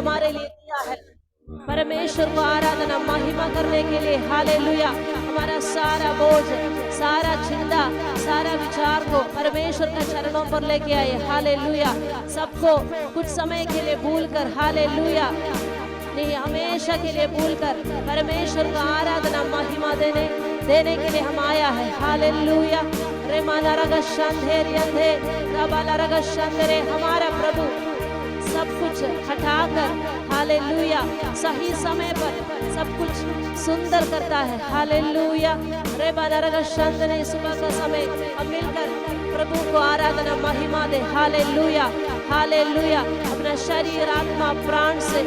हमारे लिए दिया है। परमेश्वर को आराधना महिमा करने के लिए हालेलुया। हमारा सारा बोझ, सारा चिंता, सारा विचार को परमेश्वर के चरणों पर लेके आए हालेलुया। सबको कुछ समय के लिए भूलकर हालेलुया नहीं, हमेशा के लिए भूलकर परमेश्वर का आराधना महिमा देने के लिए हम आया है हालेलुया। रे माना रगशंधेरियंधे रबाला रगशंधरे, हमारा प्रभु सब कुछ हटाकर हालेलुया सही समय पर सब कुछ सुंदर करता है हालेलुया। रे बाला रगशंधरे, सुबह का समय हम मिलकर प्रभु को आराधना महिमा दे हालेलुया हालेलुया। अपना शरीर आत्मा प्राण से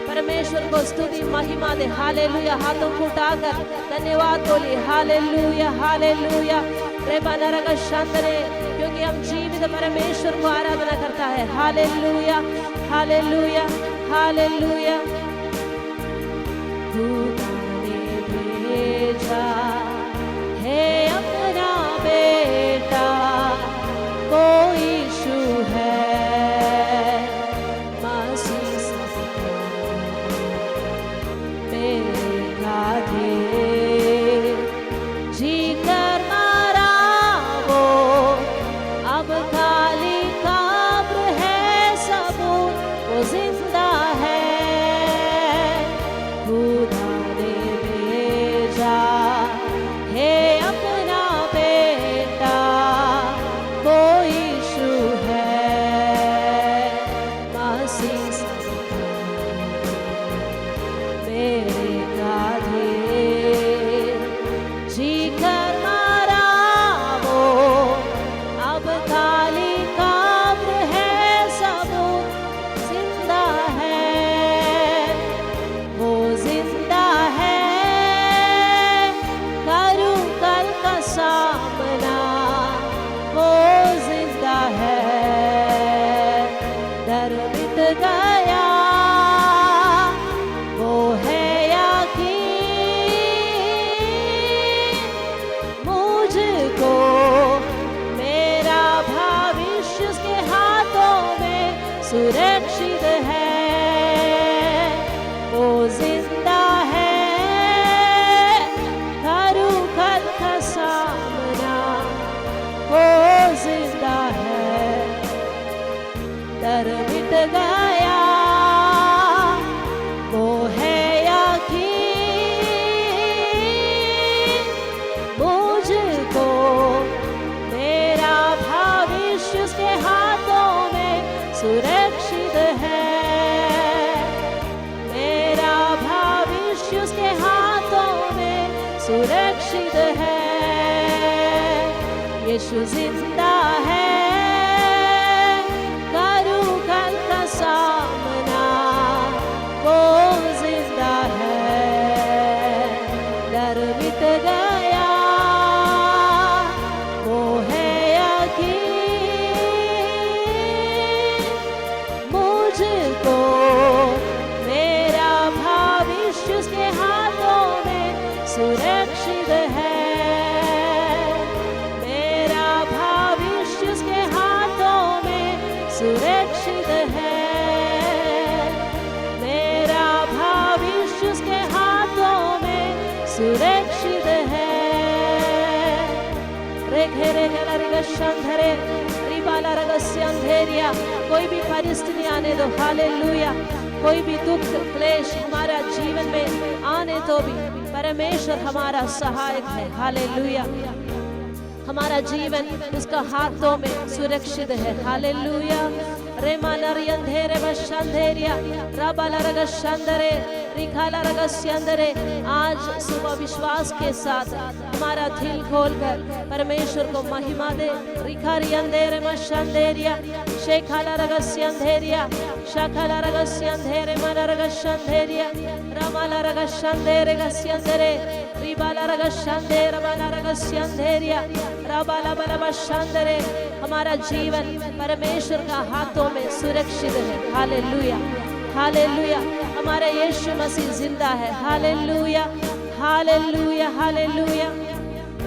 परमेश्वर को स्तुति महिमा दे हालेलुया। हाथों को उठाकर धन्यवाद बोलिए हालेलुया हालेलुया। रे बनरग शांतरे, क्योंकि हम जीवित परमेश्वर को आराधना करता है हालेलुया हालेलुया हालेलुया। खुदा ने भेजा है अपना बेटा, कोई यीशु है सुरक्षित है, वो जिंदा है, करू कल का सामना, वो जिंदा है, डर मिट गया, वो है यकीन, मुझको मेरा भविष्य उसके हाथों में सुरक्षित है, मेरा भविष्य उसके हाथों में सुरक्षित है। यीशु जिंदा है, करूं कल का सामना, वो जिंदा है, डर मिट गया, वो है मुझको मेरा भविष्य उसके हाथों में सुरक्षित है, मेरा भविष्य उसके हाथों में सुरक्षित है, मेरा भविष्य उसके हाथों में सुरक्षित है। रेखे रेखे लरिगशंधरे रिबाला रगस्यंधेरिया, कोई भी परिस्थिति आने दो हालेलुया, कोई भी दुख क्लेश हमारा जीवन में आने तो भी परमेश्वर हमारा सहायक है हालेलुया। हमारा जीवन उसका हाथों में सुरक्षित है हालेलुया। रेमा नरियंधेरे बशंधेरिया रबाला रगशंधरे रिखाला रगस्यंधरे, आज सुबह विश्वास के साथ हमारा दिल खोलकर परमेश्वर को महिमा दे। रिखारियंधेरे मशंधेरिया शेखाला रगस्यंधेरिया शाखाला रगस्यंधेरे मन रगशंधेरिया रमाला रगशंधेरे गस्यंधरे रिबाला रगशंधेरे बना रगस्यंधेरिया रबाला बला बशंधरे। हमारा जीवन परमेश्वर का हाथों में सुरक्षित है हालेलुया हालेलुया। हमारा यीशु मसीह जिंदा है हालेलुया हालेलुया हालेलुया।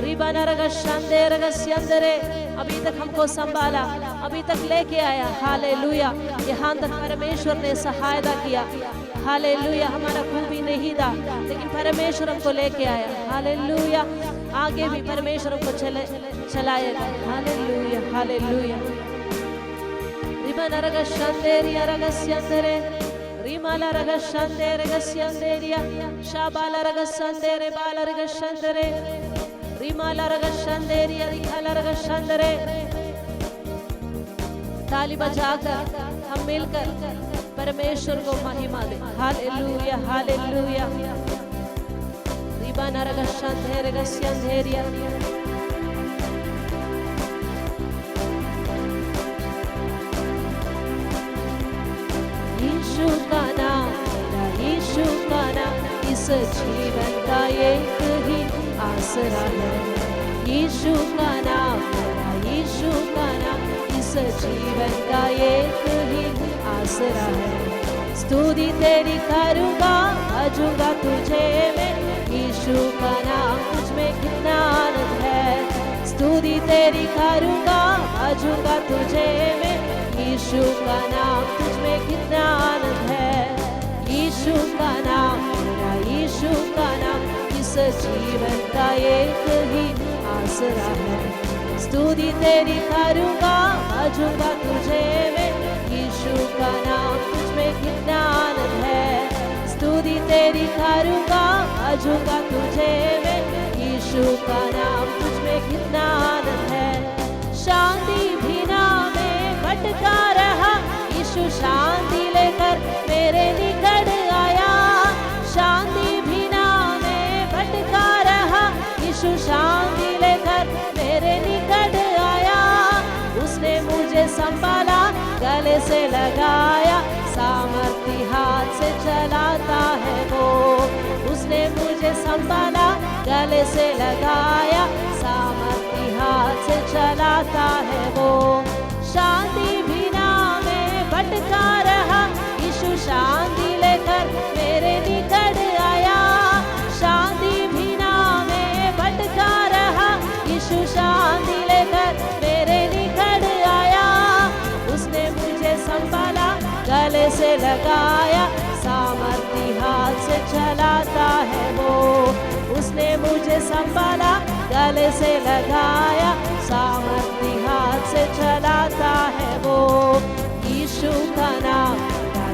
रिबाना रगशंधेरे गस्यंधरे अभी तक हमको संभाला, अभी तक लेके आया। हालेलुया, यहाँ तक परमेश्वर ने सहायता किया। हालेलुया, हमारा खूबी नहीं था लेकिन परमेश्वर हमको लेके आया। हालेलुया, आगे भी परमेश्वर हमको चलाएगा। Hallelujah, hallelujah. रिबन रगशंदेरी रगस्यंदरे रिमाला रगशंदे रगस्यंदेरिया शाबाला रगशंदेरे बाला रगशंदरे रिमाला रगशंदेरिया रिखाला रगशंदरे। ताली बजाकर हम मिलकर परमेश्वर को महिमा दे। Hallelujah, hallelujah. रिबाना रगशंदे रगस्यंदेरिया यीशु का नाम, मेरा यीशु का नाम, इस जीवन का एक ही आसरा है। यीशु का नाम, मेरा यीशु का नाम, इस जीवन का एक ही आसरा है। स्तुति तेरी करूँगा, भजूंगा तुझे मैं, यीशु का नाम तुझ में कितना आनंद है। स्तुति तेरी करूँगा, भजूंगा तुझे मैं, यीशु का नाम तुझ में कितना आनंद है। यीशु का नाम, मेरा यीशु का नाम, इस जीवन का एक ही आसरा है। स्तुति तेरी करूँगा, भजूंगा तुझे मैं, यीशु का नाम तुझ में कितना आनंद है। स्तुति तेरी करूँगा, भजूंगा तुझे मैं, यीशु का नाम तुझ में कितना आनंद है। शांति भी नाम भटका रहा, यीशु शांति लेकर मेरे निकट आया। शांति भी नाम में भटका रहा, यीशु शांति लेकर मेरे निकट आया। उसने मुझे संभाला, गले से लगाया, सामर्थी हाथ से चलाता है वो। उसने मुझे संभाला, गले से लगाया, सामर्थी हाथ से चलाता है वो। शांति भी नाम में भटका रहा, यीशु शांति लेकर मेरे निकट आया। शांति भी नाम में भटका रहा, यीशु शांति लेकर मेरे निकट आया। उसने मुझे संभाला, गले से लगाया, सामर्थी हाथ से चलाता है वो। उसने मुझे संभाला, गले से लगाया, सामर्थी हाथ से चलाता है वो। यीशु का नाम,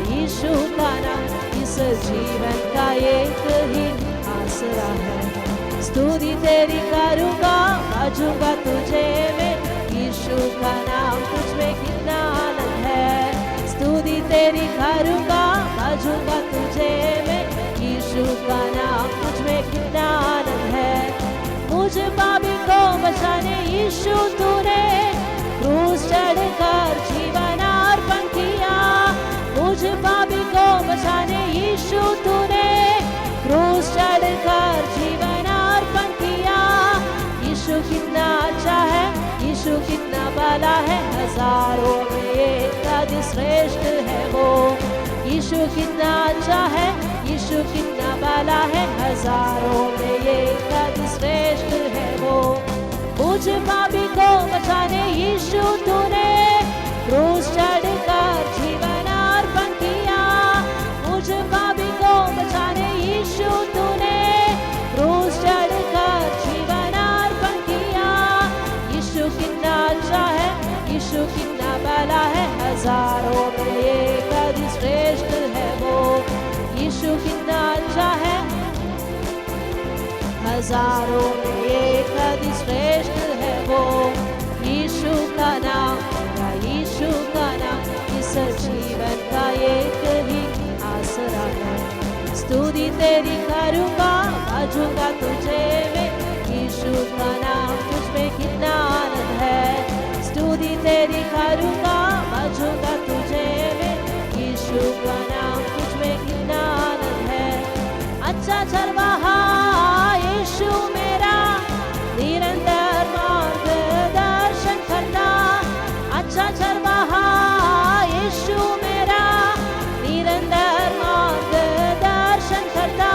यीशु का नाम, इस जीवन का एक ही आसरा है। स्तुति तेरी करूँगा, भजूंगा तुझे मैं, यीशु का नाम तुझ में कितना आनंद है। स्तुति तेरी करूँगा, भजूंगा तुझे मैं, यीशु का नाम तुझ में कितना आनंद है। मुझ पापी को बचाने यीशु तूने क्रूस चढ़कर जीवन अर्पण किया। मुझ पापी को बचाने यीशु तूने क्रूस चढ़कर जीवन अर्पण किया। यीशु कितना अच्छा है, यीशु कितना भला है, हजारों में एक श्रेष्ठ है वो। यीशु कितना अच्छा है, यीशु कितना भला है, हजारों में एक श्रेष्ठ है वो। मुझ पापी को बचाने यीशु तूने क्रूस चढ़कर जीवन अर्पण किया। मुझ पापी को बचाने यीशु तूने क्रूस चढ़कर जीवन अर्पण किया। यीशु कितना अच्छा है, यीशु कितना भला है, हजारों में एक श्रेष्ठ है वो। यीशु कितना अच्छा है, हजारों में एक श्रेष्ठ है वो। यीशु का नाम, यीशु का नाम, इस जीवन का एक ही आसरा है। स्तुति तेरी करूँगा, भजूंगा तुझे मैं, यीशु का नाम तुझ में कितना आनंद है। स्तुति तेरी करूँगा, भजूंगा तुझे मैं, यीशु का नाम तुझ में कितना आनंद है। अच्छा चरवाहा यीशु मेरा, निरंतर मार्गदर्शन करता। अच्छा चरवाहा यीशु मेरा, निरंतर मार्गदर्शन करता।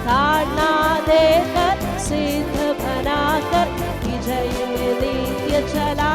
ताड़ना देकर सिद्ध बनाकर विजय में नित्य चला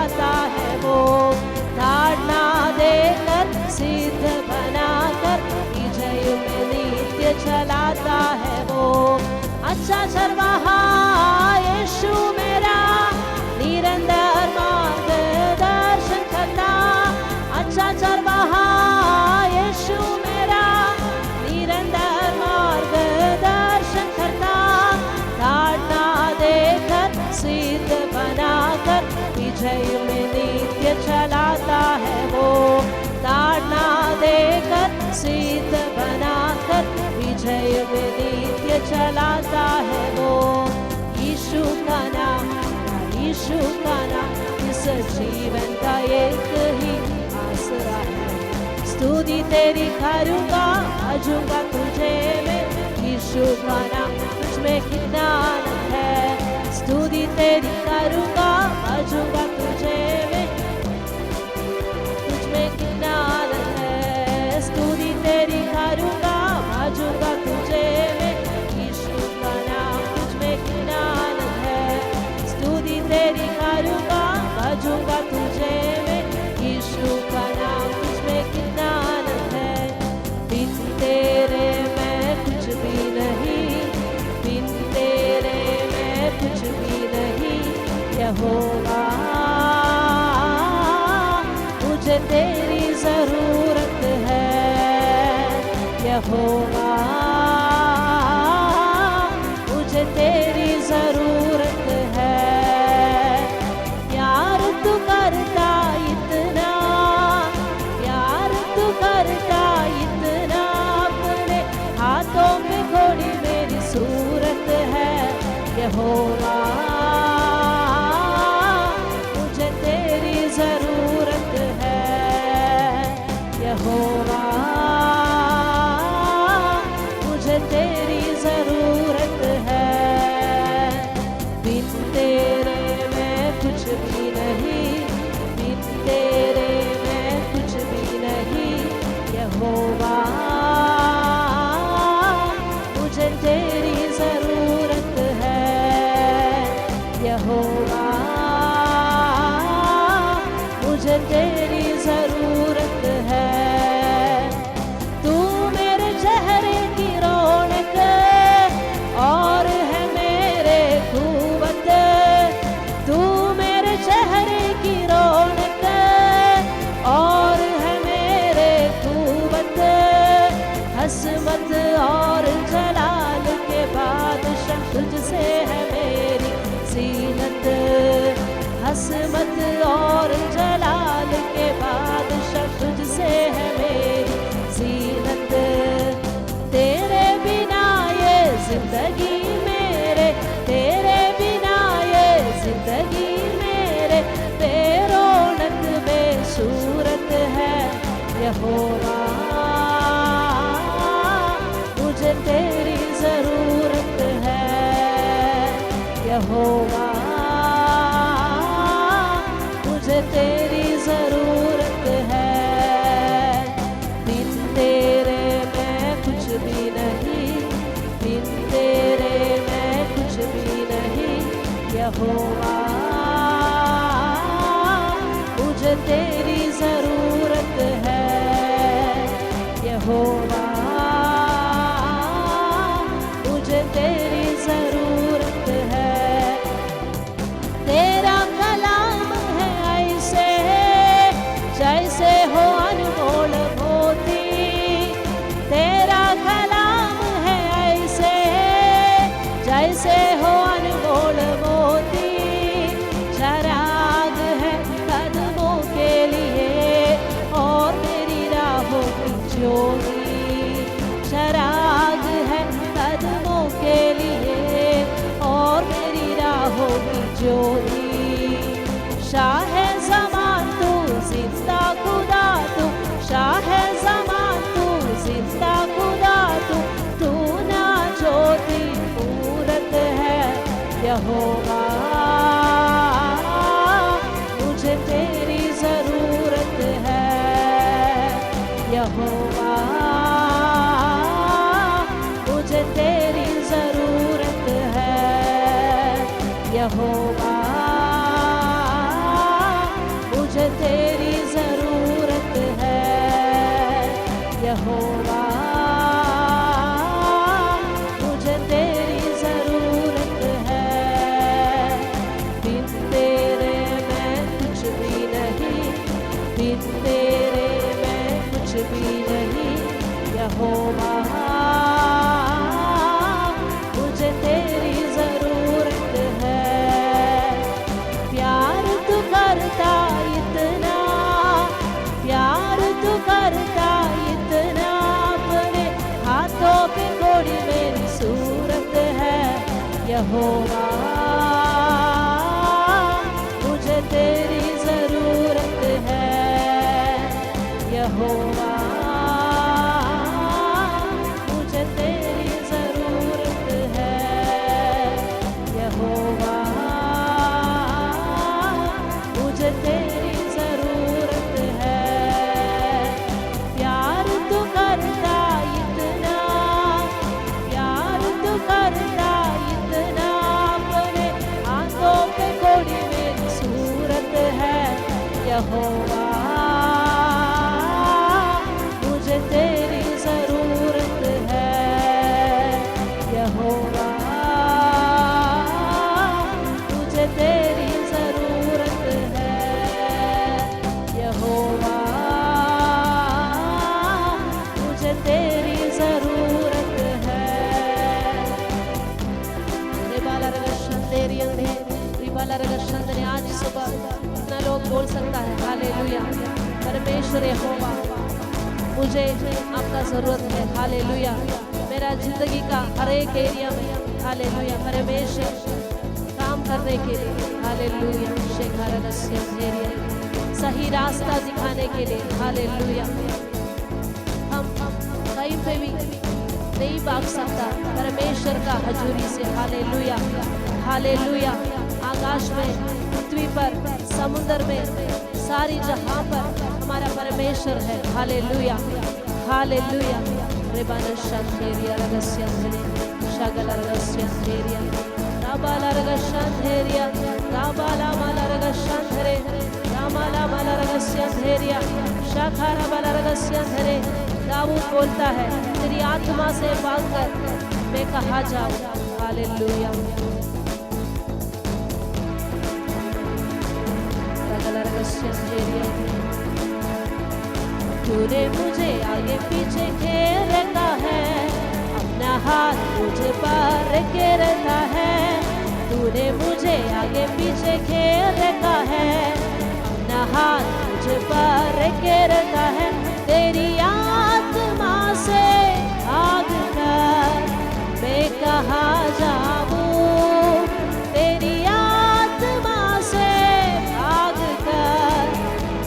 चलाता है वो। यीशु का नाम, यीशु का नाम इस जीवन का एक ही आसरा है। स्तुति तेरी करूँगा, भजूंगा तुझे मैं। यीशु का नाम तुझ में कितना आनंद है। स्तुति तेरी करूँगा, भजूंगा तुझे मैं। तुझ में कितना आनंद है। स्तुति तेरी करूँगा, भजूंगा तुझे मैं। यीशु का नाम तुझ में कितना आनंद है। स्तुति तेरी करूँगा, भजूंगा तुझे मैं। यीशु का नाम तुझ में कितना आनंद है। बिन तेरे मैं कुछ भी नहीं, बिन तेरे मैं कुछ भी नहीं। यहोवा मुझे तेरी जरूरत है। यहोवा मुझे तेरी जरूरत है। प्यार तू करता इतना, प्यार तू करता इतना। अपने हाथों में घोड़ी मेरी सूरत है। यहोवा मुझे तेरी जरूरत है। यहोवा मुझे तेरी जरूरत है। बिन तेरे मैं कुछ भी नहीं, बिन तेरे मैं कुछ भी नहीं। यहोवा मुझे तेरी जरूरत है। यहोवा मुझे तेरी जरूरत है। तू मेरे चेहरे की रौनक और है मेरे कुव्वत। तू मेरे चेहरे की रौनक और है मेरे कुव्वत। हसमत और जलाल के बादशाह तुझसे है मेरी जीनत। हसमत और जलाल के बादशाह तुझसे है मेरी जीनत। तेरे बिना ये जिंदगी मेरे, तेरे बिना ये जिंदगी मेरे बेरौनक बेसूरत है। यहोवा मुझे तेरी जरूरत है। यहोवा मुझे तेरी जरूरत है। बिन तेरे मैं कुछ भी नहीं, बिन तेरे मैं कुछ भी नहीं। यहोवा मुझे तेरी जरूरत है। यहोवा मुझे तेरी जरूरत है। तेरा कलाम है ऐसे जैसे हो अनमोल मोती। तेरा कलाम है ऐसे जैसे हो अनमोल मोती। चराग है कदमों के लिए और मेरी राहों की ज्योति। चराग है कदमों के लिए और मेरी राहों की ज्योति। शाह ज़मान तू जिंदा खुदा तू, शाह ज़मान तू जिंदा खुदा तू। तू ना ज्योति मूरत है। यहोवा मुझे तेरी जरूरत है। यहोवा मुझे तेरी जरूरत है। यहोवा मुझे तेरी जरूरत है। यहोवा मुझे तेरी जरूरत है। बिन तेरे मैं कुछ भी नहीं, बिन तेरे मैं कुछ भी नहीं। यहोवा मुझे तेरी जरूरत है। प्यार तू करता इतना, प्यार तू करता इतना। अपने हाथों पे कोड़ी मेरी सूरत यहोवा मुझे तेरी जरूरत है, यहोवा मुझे तेरी जरूरत है, यहोवा मुझे तेरी जरूरत है। प्यार तू करता इतना, प्यार तू करता इतना, अपने आंखों पे कोड़ी मेरी सूरत है, यहोवा मुझे तेरी जरूरत है, यहोवा मुझे तेरी जरूरत है, यहोवा मुझे तेरी जरूरत है। आज सुबह कितना लोग बोल सकता है हालेलुया, परमेश्वर यहोवा मुझे आपका जरूरत है, हालेलुया। मेरा जिंदगी का हर एक एरिया में हालेलुया परमेश्वर काम करने के लिए, हालेलुया सही रास्ता दिखाने के लिए, हालेलुया। हम कहीं पे भी नहीं भाग सकता परमेश्वर का हजूरी से, हालेलुया हालेलुया। आकाश में, पृथ्वी पर, समुद्र में, सारी जहां पर हमारा परमेश्वर है, हालेलुया हालेलुया। रेबाना शांतेरिया रगस्यंधेरे शगला रगस्यंधेरिया राबाला रगस्यंधेरिया राबाला माला रगस्यंधेरे रामाला माला रगस्यंधेरिया शाखारा बाला रगस्यंधेरे। दाऊद बोलता है तेरी आत्मा से भागकर मैं कहाँ जाऊं, हालेलुया। तूने मुझे आगे पीछे घेर रखा है, अपना हाथ मुझे पार के रखा है। तूने मुझे आगे पीछे घेर रखा है, अपना हाथ मुझे पार के रखा है। तेरी आत्मा से भाग कर मैं कहाँ जाऊं, तेरी आत्मा से भाग कर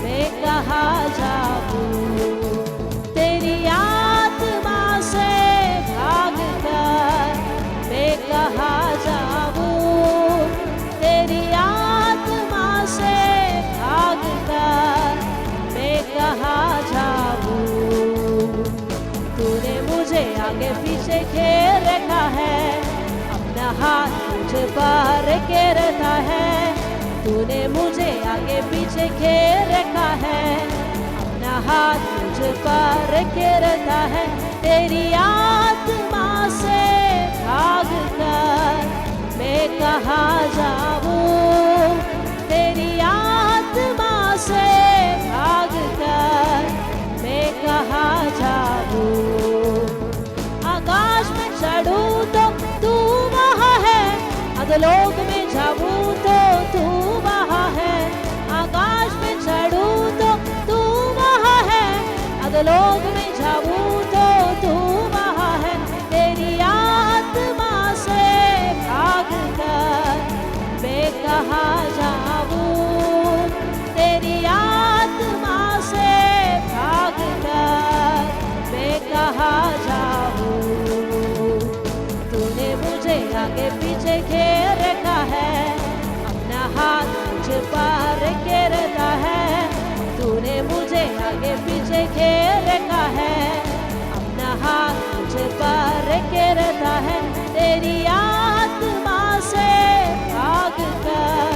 मैं कहाँ जाऊं, तेरी आत्मा से भाग कर मैं कहाँ जाऊं, तेरी आत्मा से भाग कर मैं कहाँ जाऊं। तूने मुझे आगे पीछे घेर रखा है, अपना हाथ मुझे पार के रखा है। तूने मुझे आगे पीछे घेर रखा है, अपना हाथ मुझे पार के रखा है। तेरी आत्मा से भाग कर मैं कहाँ जाऊं, तेरी आत्मा से भाग कर मैं कहाँ जाऊं। आकाश में चढ़ूं तो तू वहाँ है, अधोलोक में जाऊं तो तू वहाँ है। आकाश में चढ़ूं तो तू वहाँ है, अधोलोक में जाऊं तो तू वहाँ है। तेरी आत्मा से भाग कर मैं कहाँ जाऊं, तेरी आत्मा से भाग कर मैं कहाँ जाऊं। तूने मुझे आगे पीछे घेर रखा है, अपना हाथ मुझे पार के रखा है। तूने मुझे आगे पीछे घेर रखा है, अपना हाथ मुझे पार के रखा है। तेरी आत्मा से भाग कर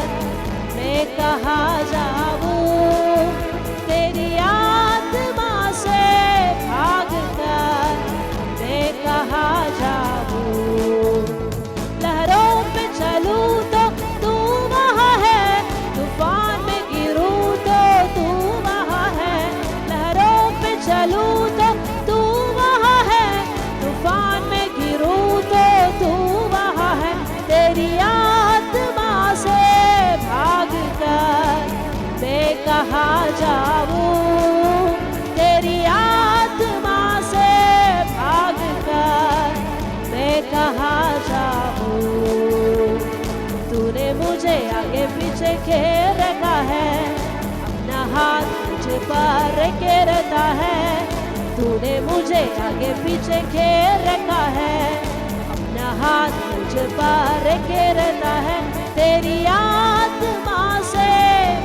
मैं कहाँ जाऊं, तेरी आत्मा से भाग कर मैं कहाँ जाऊं। लहरों पे पीछे घेर रखा है, अपना हाथ मुझ पर रखे रहता है। तूने मुझे आगे पीछे घेर रखा है, अपना हाथ मुझ पर रखे रहता है। तेरी आत्मा से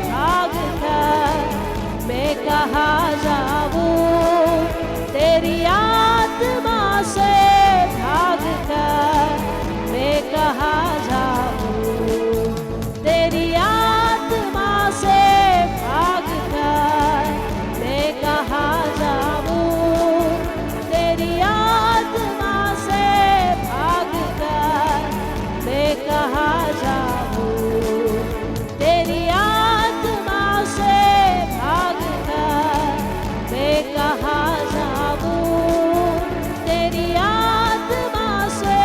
भाग कर मैं कहाँ जाऊँ, तेरी आत्मा से भाग कर मैं कहाँ जाऊँ, तेरी आत्मा से भाग कर मैं कहाँ जाऊँ, तेरी आत्मा से भाग कर मैं कहाँ जाऊँ, तेरी आत्मा से भाग कर मैं कहाँ जाऊँ, तेरी आत्मा से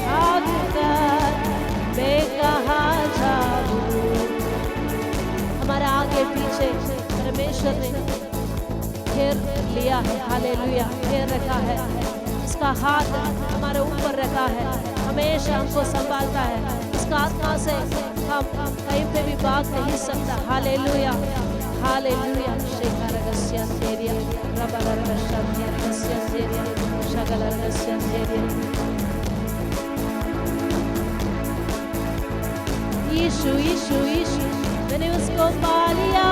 भाग कर मैं कहाँ जाऊँ। हमारा आगे पीछे परमेश्वर ने घेर लिया है, हालेलुया, घेर रखा है। इसका हाथ हमारे ऊपर रखा है, हमेशा हमको संभालता है। इसका आत्मा से हम कहीं पे भी भाग नहीं सकता। Hallelujah, hallelujah. शेखरगस्य तेरिया रबरगस्य तेरिया शगलगस्य तेरिया। यीशु यीशु यीशु मैंने उसको पा लिया,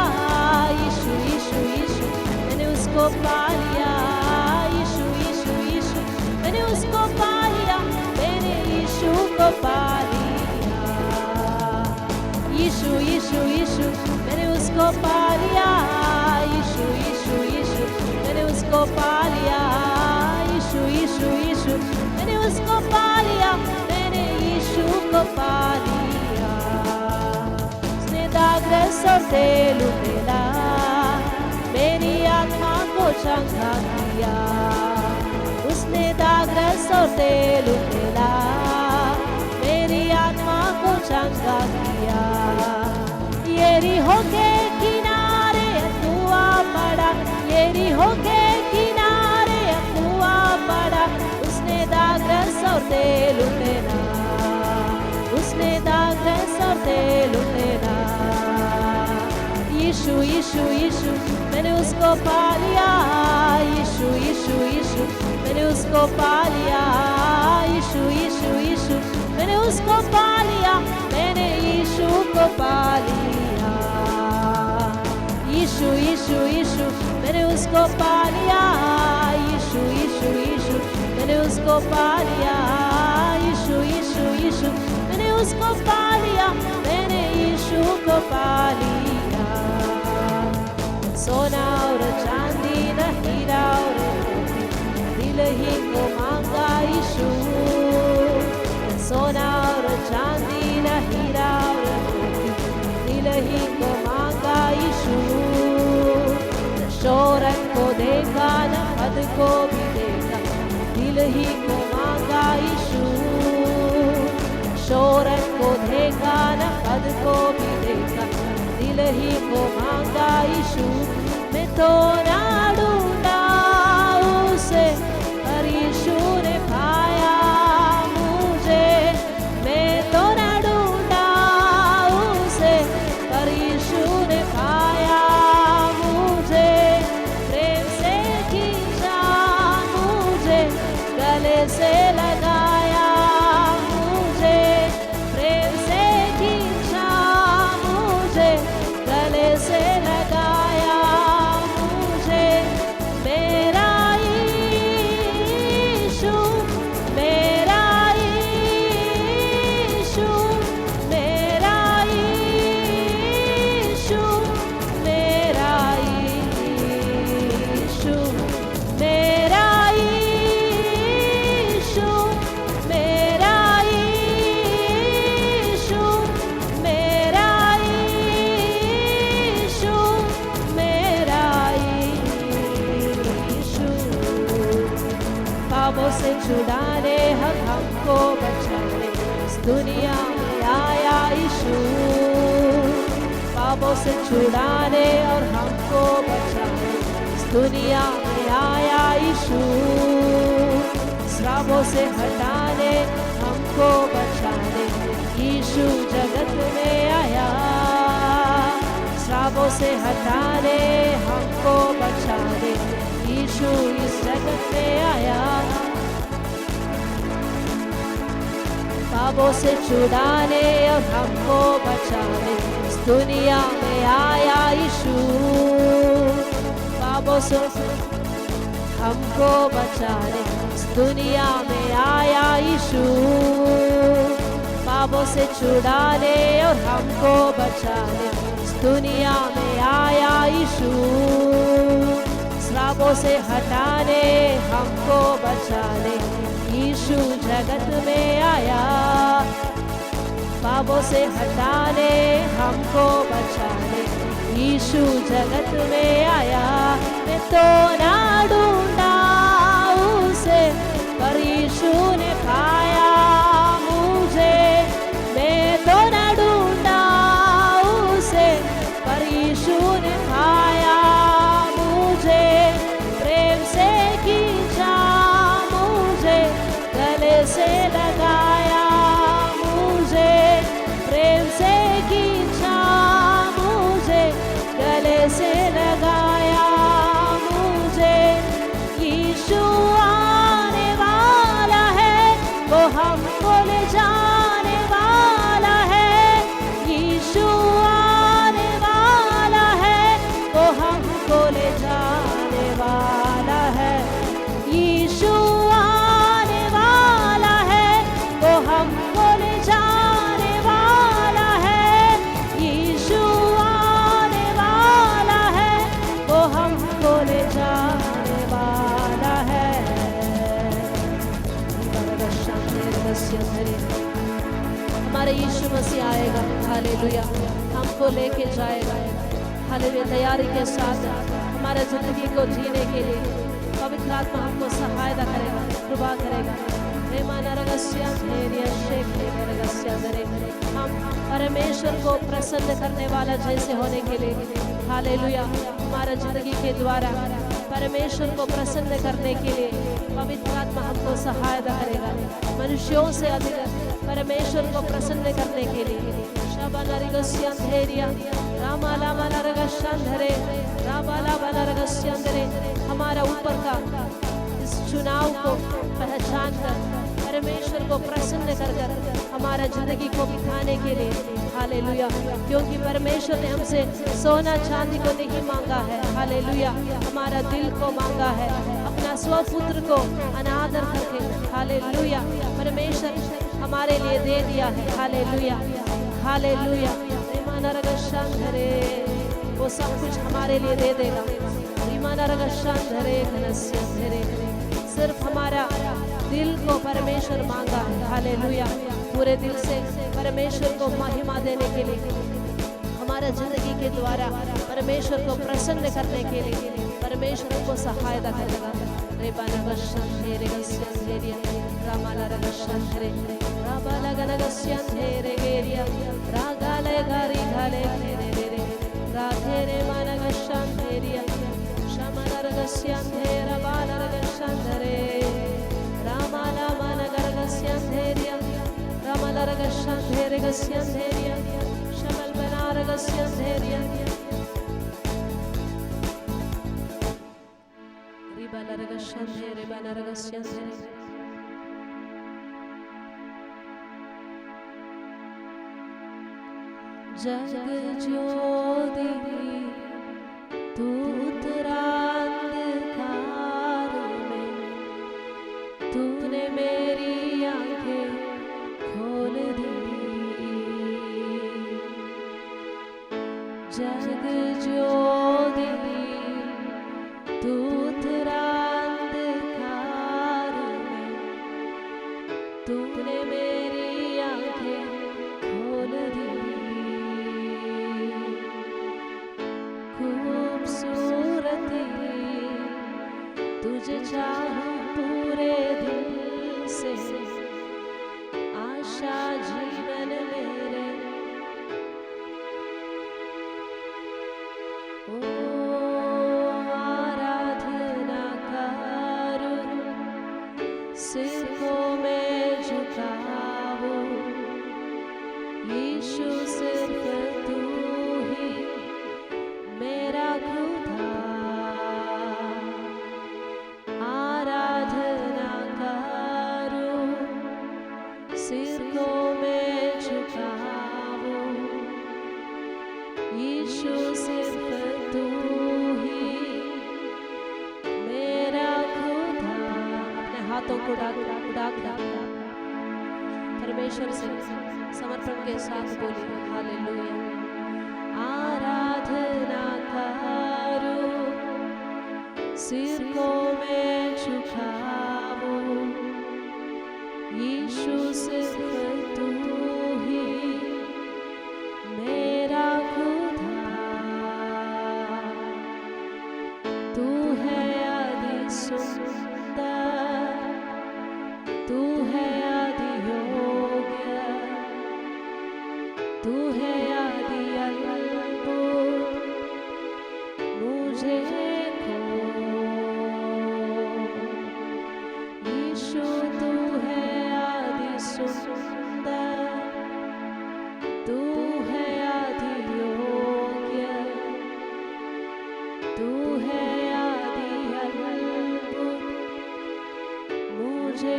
यीशु यीशु यीशु मैंने उसको पा लिया, यीशु यीशु यीशु मैंने उसको पा लिया, मैंने यीशु को पा लिया, यीशु यीशु यीशु मैंने उसको पा लिया, यीशु यीशु यीशु मैंने उसको पा लिया, यीशु यीशु यीशु मैंने उसको पा लिया, मैंने यीशु को पा लिया। दाग्रसों से लुटेला मेरी आत्मा को चंगा किया, उसने दाग्रसों से लुटेला मेरी आत्मा को चंगा किया। यरीहो के किनारे अगुआ पड़ा, यरीहो के किनारे अगुआ पड़ा, उसने दाग्रसों से लुटेला, उसने दाग्रसों से लुटेला। यीशु यीशु यीशु मैंने उसको पा लिया, यीशु यीशु यीशु मैंने उसको पा लिया, यीशु यीशु यीशु मैंने उसको पा लिया, मैंने यीशु को पा लिया, यीशु यीशु यीशु मैंने उसको पा लिया, यीशु यीशु यीशु मैंने उसको पा लिया, यीशु यीशु यीशु मैंने उसको पा लिया, मैंने यीशु को पा लिया। सोना और चांदी न हीरा और मोती, दिल ही को मांगा यीशु, सोना और चांदी न हीरा और मोती, दिल ही को मांगा यीशु। न शोहरत को देखा न पद को भी देखा, दिल ही को मांगा यीशु, शोहरत को देखा न पद को भी देखा, दिल ही को मांगा यीशु। मैं तो ना ढूंढा उसे पर यीशु ने पाया मुझे, मैं तो ना ढूंढा उसे पर यीशु ने पाया मुझे, प्रेम से खींचा मुझे, गले से लगाया मुझे, प्रेम से खींचा मुझे, गले से लगाया मुझे, मेरा यीशु, मेरा यीशु, मेरा यीशु, मेरा यीशु, मेरा यीशु, मेरा यीशु, मेरा यीशु, मेरा यीशु। पापों से छुड़ाने हमको बचाने इस दुनिया में आया यीशु, पापों से छुड़ाने और हमको बचाने इस दुनिया में आया यीशु, श्रापों से हटाने हमको बचाने यीशु जगत में आया। पापों से हटा ले, हमको बचा ले। यीशु इस जगत में आया, पापों से छुड़ाने और हमको बचाने इस दुनिया में आया यीशु। पापों से हमको बचाने इस दुनिया में आया यीशु। पापों से छुड़ाने और हमको बचाने इस दुनिया में आया यीशु। श्रापों से हटाने हमको बचाने यीशु जगत में आया। पापों से हटाने हमको बचाने यीशु जगत में आया। मैं तो ना ढूंढा उसे, पर यीशु ने पाया मुझे। मैं तो ना ढूंढा उसे, पर यीशु ने पाया मुझे। प्रेम से खींचा मुझे, गले से लगाया मुझे। प्रेम से खींचा मुझे, गले से लगाया मुझे। यीशु आने वाला है, वो हमको ले जाने वाला है। यीशु आने वाला है, वो हमको ले जाने वाला है। यीशु आने वाला है, वो हमको ले जाने वाला है। यीशु आने वाला है, वो हमको ले जाने वाला है। हमारे यीशु मसीह आएगा, हालेलुया, हमको लेके जाएगा, हालेलुया। तैयारी के साथ हमारे जिंदगी को जीने के लिए पवित्र आत्मा हमको सहायता करेगा, कृपा करेगा। हम परमेश्वर को प्रसन्न करने वाला जैसे होने के लिए, हालेलुया, हमारा जिंदगी के द्वारा परमेश्वर को प्रसन्न करने के लिए पवित्र आत्मा हमको सहायता करेगा। मनुष्यों से अधिक परमेश्वर को प्रसन्न करने के लिए हमारा ऊपर का इस चुनाव को पहचान कर परमेश्वर को प्रसन्न कर हमारा जिंदगी को बिताने के लिए, हालेलुया। क्योंकि परमेश्वर ने हमसे सोना चांदी को नहीं मांगा है, हालेलुया, हमारा दिल को मांगा है, अपना स्वपुत्र को अनादर करके, हालेलुया, परमेश्वर हमारे लिए दे दिया है, हालेलुया, हालेलुया। वो सब कुछ हमारे लिए दे देगा। सिर्फ हमारा दिल को परमेश्वर मांगा है, हालेलुया, पूरे दिल से परमेश्वर को महिमा देने के लिए, हमारा जिंदगी के द्वारा परमेश्वर को प्रसन्न करने के लिए परमेश्वर को सहायता करेगा। जग ज्योति तू उतरा अंधकार में, तूने मेरी आंखें खोल दी। जग ज्योति तू उतरा अंधकार में, तूने मेरी आंखें खोल दी। खूबसूरती तुझे चाहूं पूरे दिल से, आशा जीवन मेरे आराधना करूं, सिर को मैं झुकाऊं। यीशु सिर्फ तू ही हाथों को उड़ा परमेश्वर से समर्पण के साथ बोलिए हालेलुया। आराधना करूं, सिर को मैं झुकाऊं, यीशु सिर्फ तू ही मेरा खुदा, तू है आदि सुंदर, तू है आदि योग्य, तू है आदि अद्भुत, मुझे खो यीशु, तू है आदि सुंदर, तू है आदि योग्य, तू है आदि अद्भुत, मुझे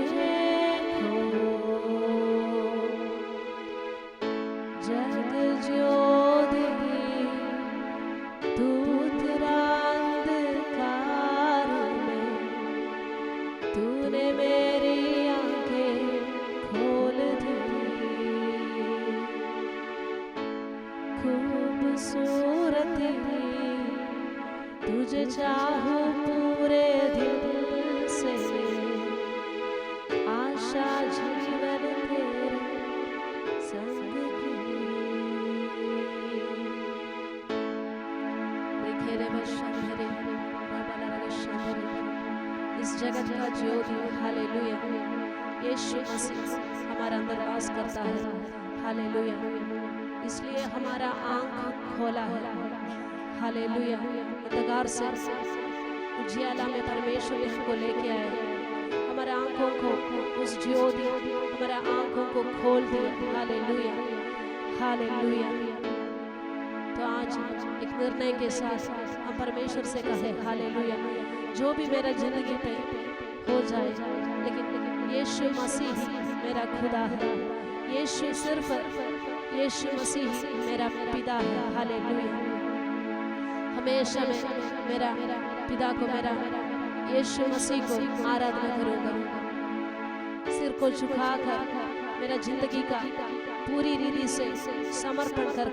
खो जग ज्योति तू उतरा अंधकार में, तूने मेरी आंखें खोल दी, खूबसूरती तुझे चाहूं पूरे दिल से, आशा जीवन तेरे संग की। रेखेरे बशंधरे राबालारे शंधरे, इस जगत का ज्योति हालेलुया यीशु मसीह हमारा अंदर वास करता है हालेलुया, इसलिए हमारा आंख खोला है हालेलुया। अंधकार से उजियाला में परमेश्वर हमको लेके आए, हमारे आंखों को उस ज्योति हमारे आंखों को खोल दिया हालेलुया हालेलुया। तो आज एक निर्णय के साथ हम परमेश्वर से कहें हालेलुया, जो भी मेरा जिंदगी पे हो जाए, लेकिन यीशु मसीह मेरा खुदा है, यीशु सिर्फ यीशु मसीह मेरा पिता है हालेलुया। हमेशा मैं मेरा पिता को, मेरा यीशु मसीह को आराधना करूंगा, सिर को झुकाकर मेरा जिंदगी का पूरी रीति से समर्पण कर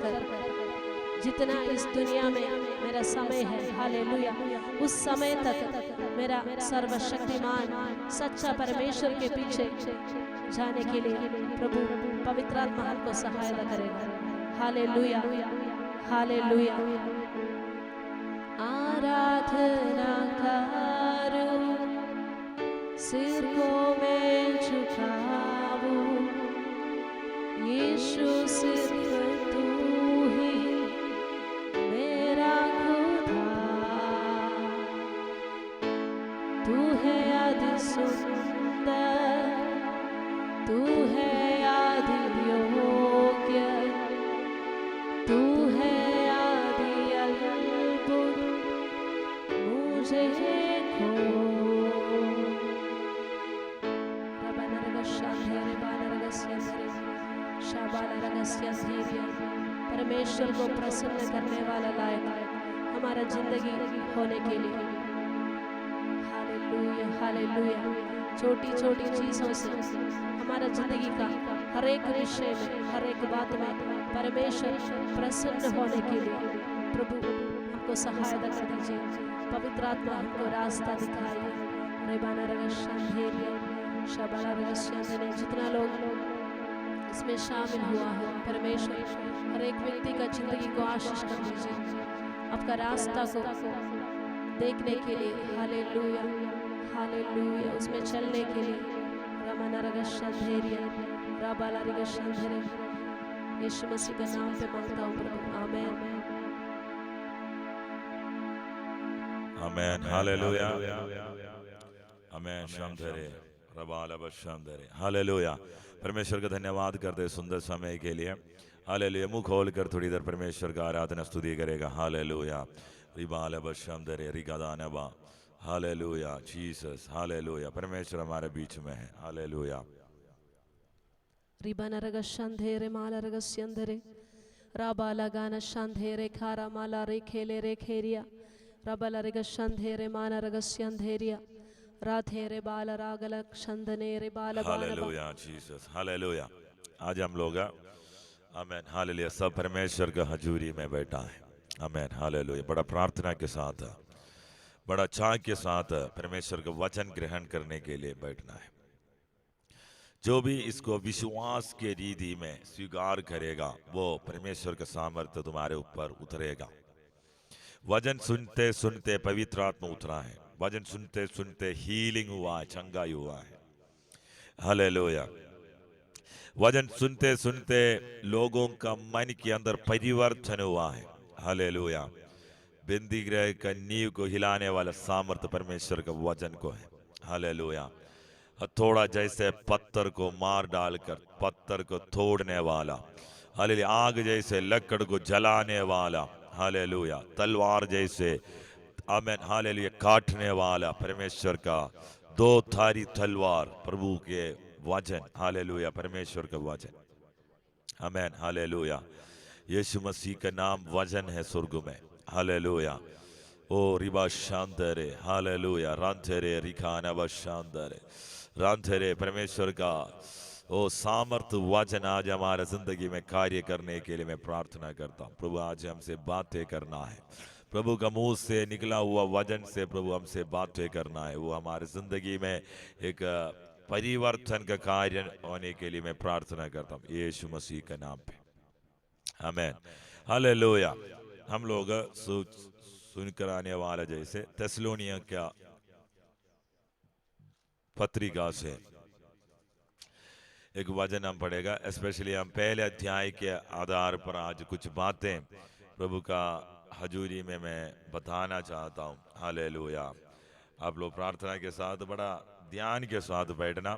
जितना इस दुनिया में मेरा समय है हालेलुया, उस समय तक मेरा सर्वशक्तिमान सच्चा परमेश्वर के पीछे जाने के लिए प्रभु पवित्र आत्मा हमको सहायता करेगा हालेलुया हालेलुया। आराधना करूं, सिर को मैं झुकाऊं, यीशु सिर्फ तू ही मेरा खुदा, तू है आदि सुंदर, तू है आदि योग्य, तू है आदि अद्भुत, मुझे खो परमेश्वर को प्रसन्न करने वाला लायक हमारा जिंदगी होने के लिए हालेलुया हालेलुया। छोटी छोटी चीजों से हमारा जिंदगी का हर एक विषय में, हर एक बात में परमेश्वर प्रसन्न होने के लिए प्रभु हमको सहायता कर दीजिए, पवित्र आत्मा हमको रास्ता दिखाइए। जितना लोग इसमें शामिल हुआ है परमेश्वर हर एक व्यक्ति का जिंदगी को आशीष कर दीजिए, आपका रास्ता को देखने के लिए हालेलुया हालेलुया, उसमें चलने के लिए यीशु मसीह के नाम पे मांगता हूँ प्रभु, आमीन आमीन हालेलुया आमीन शामधरे रबाला बशामधरे हालेलुया। परमेश्वर का धन्यवाद करते सुंदर समय के लिए हालेलुया। मुंह खोल कर थोड़ी देर परमेश्वर का आराधना स्तुति करेगा हालेलुया। रिबाला बशामधरे रिगादानबा हालेलुया जीसस हालेलुया। परमेश्वर हमारे बीच में है हालेलुया। रिबानरगशंधेरे मालरगस्यंधरे राबाला गाना शंधेरे खारा माला रे खेले रे खेरिया रबालरगशंधेरे मानरगस्यंधेरिया राधे रे बाल रागल क्षंदने रे बाल बानबा। Hallelujah Jesus, hallelujah. आज हम लोग आमेन हालेलुया सब परमेश्वर का हजूरी में बैठा है। Amen hallelujah. बड़ा प्रार्थना के साथ, बड़ा चाह के साथ परमेश्वर का वचन ग्रहण करने के लिए बैठना है। जो भी इसको विश्वास के रीति में स्वीकार करेगा वो परमेश्वर का सामर्थ्य तुम्हारे ऊपर उतरेगा। वचन सुनते सुनते पवित्र आत्मा उतरा है, वचन सुनते सुनते हीलिंग हुआ है, चंगाई हुआ है। हालेलुया। वचन सुनते सुनते लोगों का मन के अंदर परिवर्तन हुआ है। हालेलुया। बिंदी ग्रह का नींव को हिलाने वाला सामर्थ्य परमेश्वर का वचन को है। हालेलुया। हथौड़ा जैसे पत्थर को मार डालकर पत्थर को तोड़ने वाला, हालेलुया। आग जैसे लकड़ को जलाने वाला, हालेलुया। तलवार जैसे आमेन हालेलुया काटने वाला परमेश्वर का दो धारी तलवार प्रभु के वचन, हालेलुया। परमेश्वर का वचन, आमेन हालेलुया। यीशु मसीह का नाम वचन है स्वर्ग में। हालेलुया। ओ रिबा शांतरे, हालेलुया। रांधरे रिखाना व शांतरे, रांधरे। परमेश्वर का ओ सामर्थ वचन आज हमारे जिंदगी में कार्य करने के लिए मैं प्रार्थना करता हूँ। प्रभु आज हमसे बातें करना है, प्रभु का मुंह से निकला हुआ वचन से प्रभु हमसे बातें करना है। वो हमारे जिंदगी में एक परिवर्तन का कार्य होने के लिए मैं प्रार्थना करता हूँ यीशु मसीह के नाम पे। Amen hallelujah. हम लोग सुनकर आने वाला जैसे थेसलोनिया क्या पत्रिका से एक वचन हम पढ़ेगा। स्पेशली हम पहले अध्याय के आधार पर आज कुछ बातें प्रभु का हजूरी में मैं बताना चाहता हूँ। हालेलुया। आप लोग प्रार्थना के साथ बड़ा ध्यान के साथ बैठना।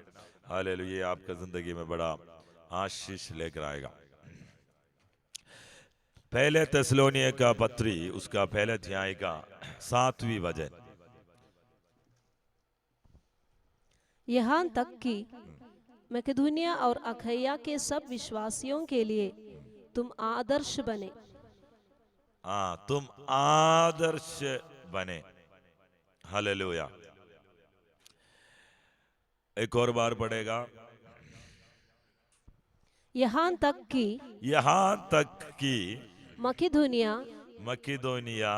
हालेलुया। आपका जिंदगी में बड़ा आशीष लेकर आएगा। पहले थेसलोनिया का पत्री उसका पहले अध्याय का 7वीं वचन। यहाँ तक कि मकेदोनिया और अखैया के सब विश्वासियों के लिए तुम आदर्श बने। हाँ, तुम आदर्श बने। हालेलुया। एक और बार पढ़ेगा। यहाँ तक कि मकेदोनिया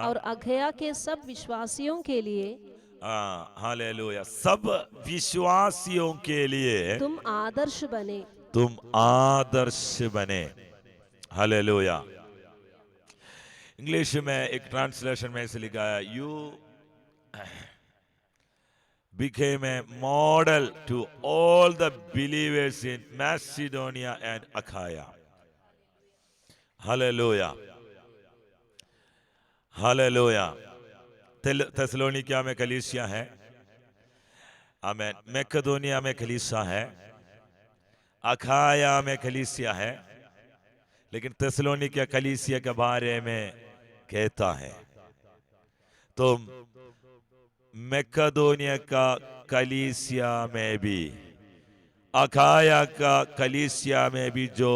और अखैया के सब विश्वासियों के लिए हालेलुया सब विश्वासियों के लिए तुम आदर्श बने। तुम आदर्श बने। हालेलुया। इंग्लिश में एक ट्रांसलेशन में ऐसे लिखा है, you became a model to all the believers in Macedonia and Achaia. Hallelujah. Hallelujah. थेसलोनिकिया में कलीसिया है, आमेन। मैकेडोनिया में कलीसिया है, अखाया में कलीसिया है, लेकिन थेसलोनिकिया कलीसिया के बारे में कहता है तुम मैकेडोनिया का कलीसिया में भी, अखाया का कलीसिया में भी जो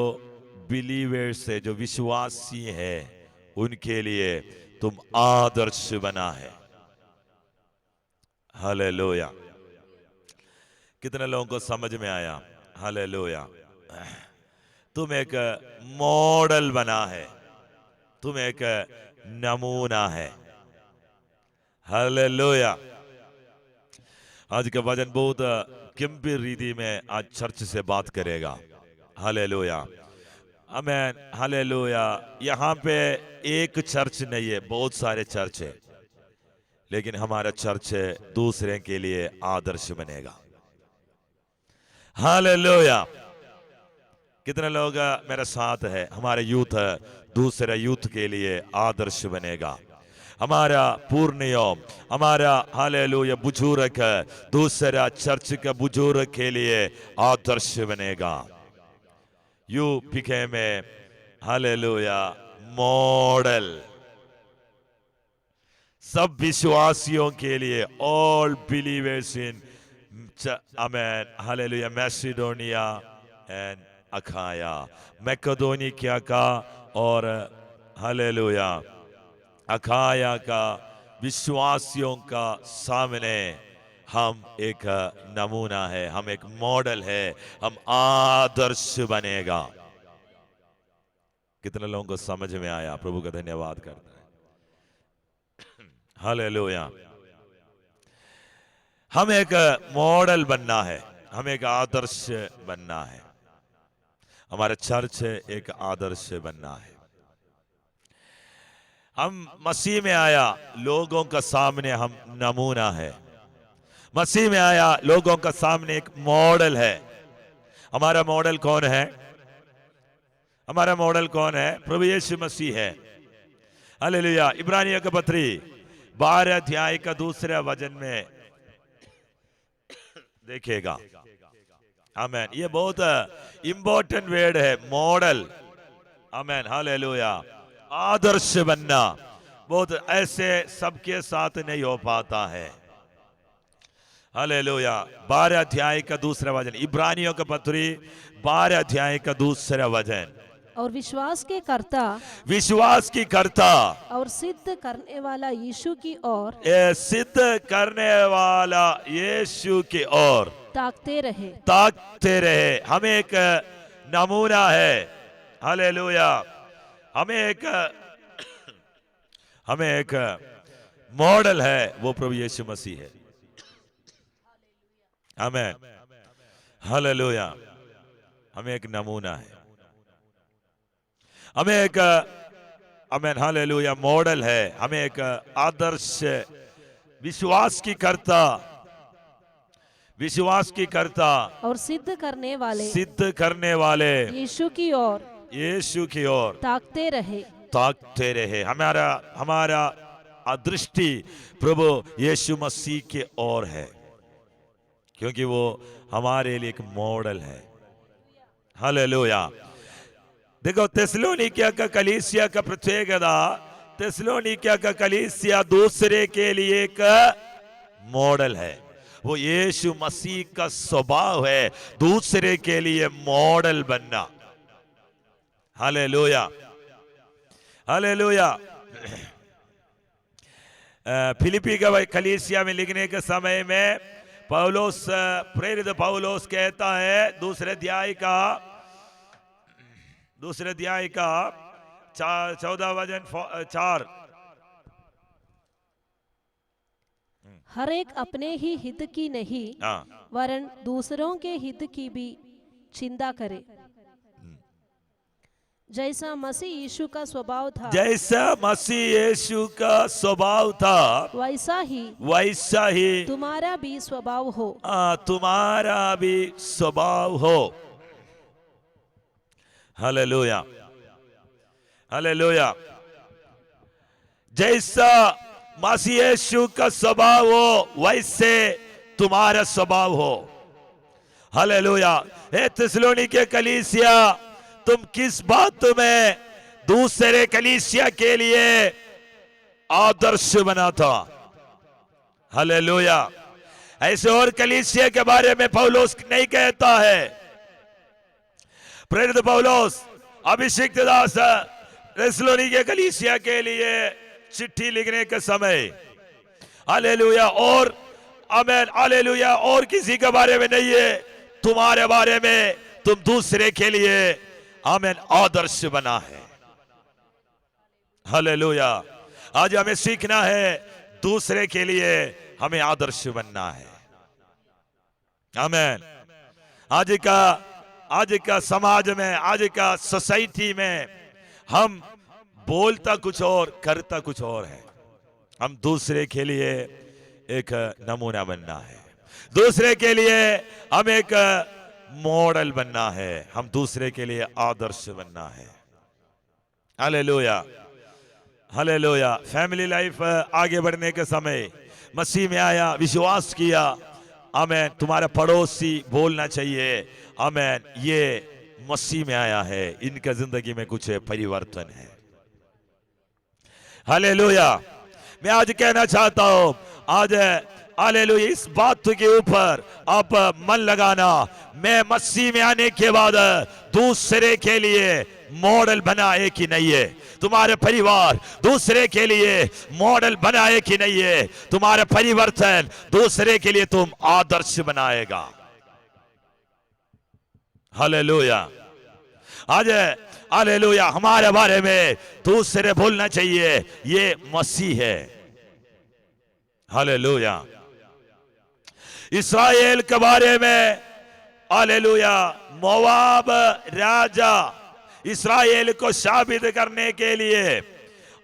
बिलीवर्स है, जो विश्वासी है, उनके लिए तुम आदर्श बना है। हालेलुया। कितने लोगों को समझ में आया? हालेलुया। तुम एक मॉडल बना है, तुम एक नमूना है। हालेलुया। आज का वचन बहुत गंभीर रीति में आज चर्च से बात करेगा। हालेलुया। आमेन। हालेलुया। यहाँ पे एक चर्च नहीं है, बहुत सारे चर्च है, लेकिन हमारा चर्च दूसरे के लिए आदर्श बनेगा। हालेलुया। कितने लोग मेरे साथ है? हमारे यूथ दूसरे यूथ के लिए आदर्श बनेगा। हमारा पूर्ण यौम, हमारा हालेलुया बुजुर्ग दूसरा चर्च का बुजुर्ग के लिए आदर्श बनेगा। You became a hallelujah model. सब विश्वासियों के लिए, all believers in amen hallelujah Macedonia and Achaia, Macedonia का और हालेलुया अखाया का विश्वासियों का सामने हम एक नमूना है, हम एक मॉडल है, हम आदर्श बनेगा। कितने लोगों को समझ में आया? प्रभु का धन्यवाद करता है। हालेलुया। हम एक मॉडल बनना है, हम एक आदर्श बनना है। हमारा चर्च एक आदर्श बनना है। हम मसीह में आया, लोगों का सामने हम नमूना है। मसीह में आया, लोगों का सामने एक मॉडल है। हमारा मॉडल कौन है? हमारा मॉडल कौन है? प्रभु यीशु मसीह है। हालेलुया। इब्रानियों की पत्री 12 अध्याय का 2 वचन में देखिएगा। आमेन। ये बहुत इंपॉर्टेंट वर्ड है, मॉडल। आमेन। हालेलुया। आदर्श बनना बहुत ऐसे सबके साथ नहीं हो पाता है। हालेलुया। 12 अध्याय का 2 वचन, इब्रानियों का पत्री 12 अध्याय का 2 वचन। और विश्वास के कर्ता, विश्वास की कर्ता और सिद्ध करने वाला यीशु की ओर, सिद्ध करने वाला यीशु की ओर ताकते रहे। ताकते रहे। हमें एक नमूना है। हालेलुया। हमें एक मॉडल है, वो प्रभु यीशु मसीह है। आमेन। हालेलुया। हमें एक नमूना है, हमें एक आमेन हालेलुया मॉडल है, हमें एक आदर्श विश्वास की कर्ता और सिद्ध करने वाले यीशु की ओर ताकते रहे। हमारा दृष्टि प्रभु यीशु मसीह के ओर है, क्योंकि वो हमारे लिए एक मॉडल है। हालेलुया। देखो, थिस्सलुनीकिया का कलीसिया का प्रत्येकता, थिस्सलुनीकिया का कलीसिया दूसरे के लिए एक मॉडल है। वो यीशु मसीह का स्वभाव है, दूसरे के लिए मॉडल बनना। हालेलुया। हालेलुया। फिलिपी का कलीसिया में लिखने के समय में पौलुस, प्रेरित पौलुस कहता है, दूसरे अध्याय का 14 वचन 4, हर एक अपने ही हित की नहीं, वरन दूसरों के हित की भी चिंता करे। जैसा मसीह यीशु का स्वभाव था, वैसा ही तुम्हारा भी स्वभाव हो। हालेलुया। हालेलुया। जैसा मसीह यीशु का स्वभाव हो, वैसे तुम्हारा स्वभाव हो। हालेलुया। हे थिस्सलुनीके कलीसिया, तुम किस बात में दूसरे कलीसिया के लिए आदर्श बना था? हालेलुया। ऐसे और कलीसिया के बारे में पौलुस नहीं कहता है। प्रेरित पौलुस अभिषिक्त दास थिस्सलुनीके कलीसिया के लिए चिट्ठी लिखने के समय हालेलुया और आमेन हालेलुया और किसी के बारे में नहीं है, तुम्हारे बारे में, तुम दूसरे के लिए आमेन आदर्श बना है। हालेलुया। आज हमें सीखना है, दूसरे के लिए हमें आदर्श बनना है। आमेन। आज का समाज में, आज का सोसाइटी में हम बोलता कुछ और, करता कुछ और है। हम दूसरे के लिए एक नमूना बनना है, दूसरे के लिए हम एक मॉडल बनना है, हम दूसरे के लिए आदर्श बनना है। हालेलुया। हालेलुया। फैमिली लाइफ आगे बढ़ने के समय मसीह में आया, विश्वास किया, आमेन। तुम्हारा पड़ोसी बोलना चाहिए, आमेन, ये मसीह में आया है, इनका जिंदगी में कुछ परिवर्तन है। हालेलुया। मैं आज कहना चाहता हूं, आज हालेलुया इस बात के ऊपर आप मन लगाना, मैं मसीह में आने के बाद दूसरे के लिए मॉडल बनाए कि नहीं है? तुम्हारे परिवार दूसरे के लिए मॉडल बनाए कि नहीं है? तुम्हारा परिवर्तन दूसरे के लिए तुम आदर्श बनाएगा। हालेलुया। आज हालेलुया हमारे बारे में दूसरे बोलना चाहिए ये मसीह है। हालेलुया। इस्राएल के बारे में हालेलुया मोआब राजा इस्राएल को साबित करने के लिए,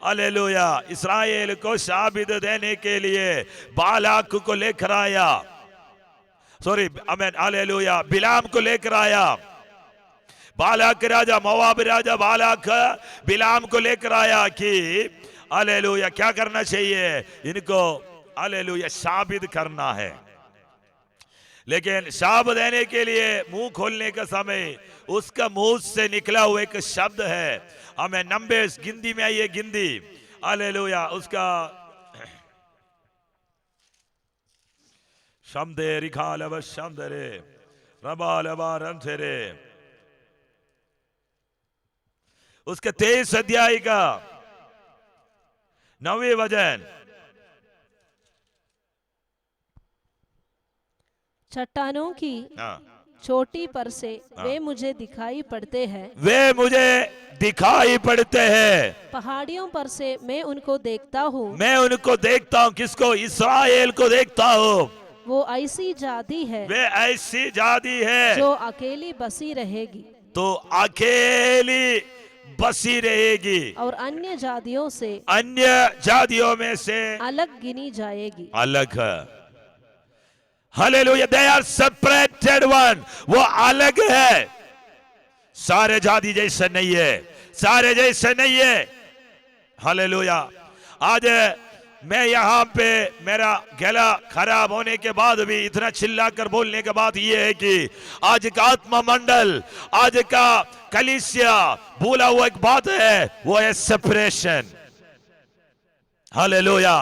हालेलुया इस्राएल को साबित देने के लिए बालाक को लेकर आया, सॉरी आमीन, हालेलुया बिलाम को लेकर आया। बालाक राजा, मोआब राजा बालाक बिलाम को लेकर आया कि हालेलुया क्या करना चाहिए, इनको हालेलुया साबित करना है। लेकिन शाप देने के लिए मुंह खोलने का समय उसका मुंह से निकला हुआ एक शब्द है, हमें नंबर्स गिनती में आइए, गिनती हालेलुया उसका शब्दे रिखालव शब्दरे रबालवा रंथेरे, उसके 23 अध्याय का 9वें वचन। चट्टानों की चोटी पर से वे मुझे दिखाई पड़ते हैं, वे मुझे दिखाई पड़ते हैं। पहाड़ियों पर से मैं उनको देखता हूँ, मैं उनको देखता हूँ। किसको? इस्राएल को देखता हूँ। वो ऐसी जाति है, वे ऐसी जाति है जो अकेली बसी रहेगी, तो अकेली बसी रहेगी और अन्य जातियों से, अन्य जातियों में से अलग गिनी जाएगी। अलग है। Hallelujah, they are separated one, वो अलग है, सारे जाति जैसे नहीं है, सारे जैसे नहीं है। हालेलुया। आज मैं यहाँ पे मेरा गला खराब होने के बाद भी इतना चिल्लाकर बोलने के बाद ये है कि आज का आत्मा मंडल, आज का कलीसिया बोला हुआ एक बात है, वो है सेपरेशन। हालेलुया।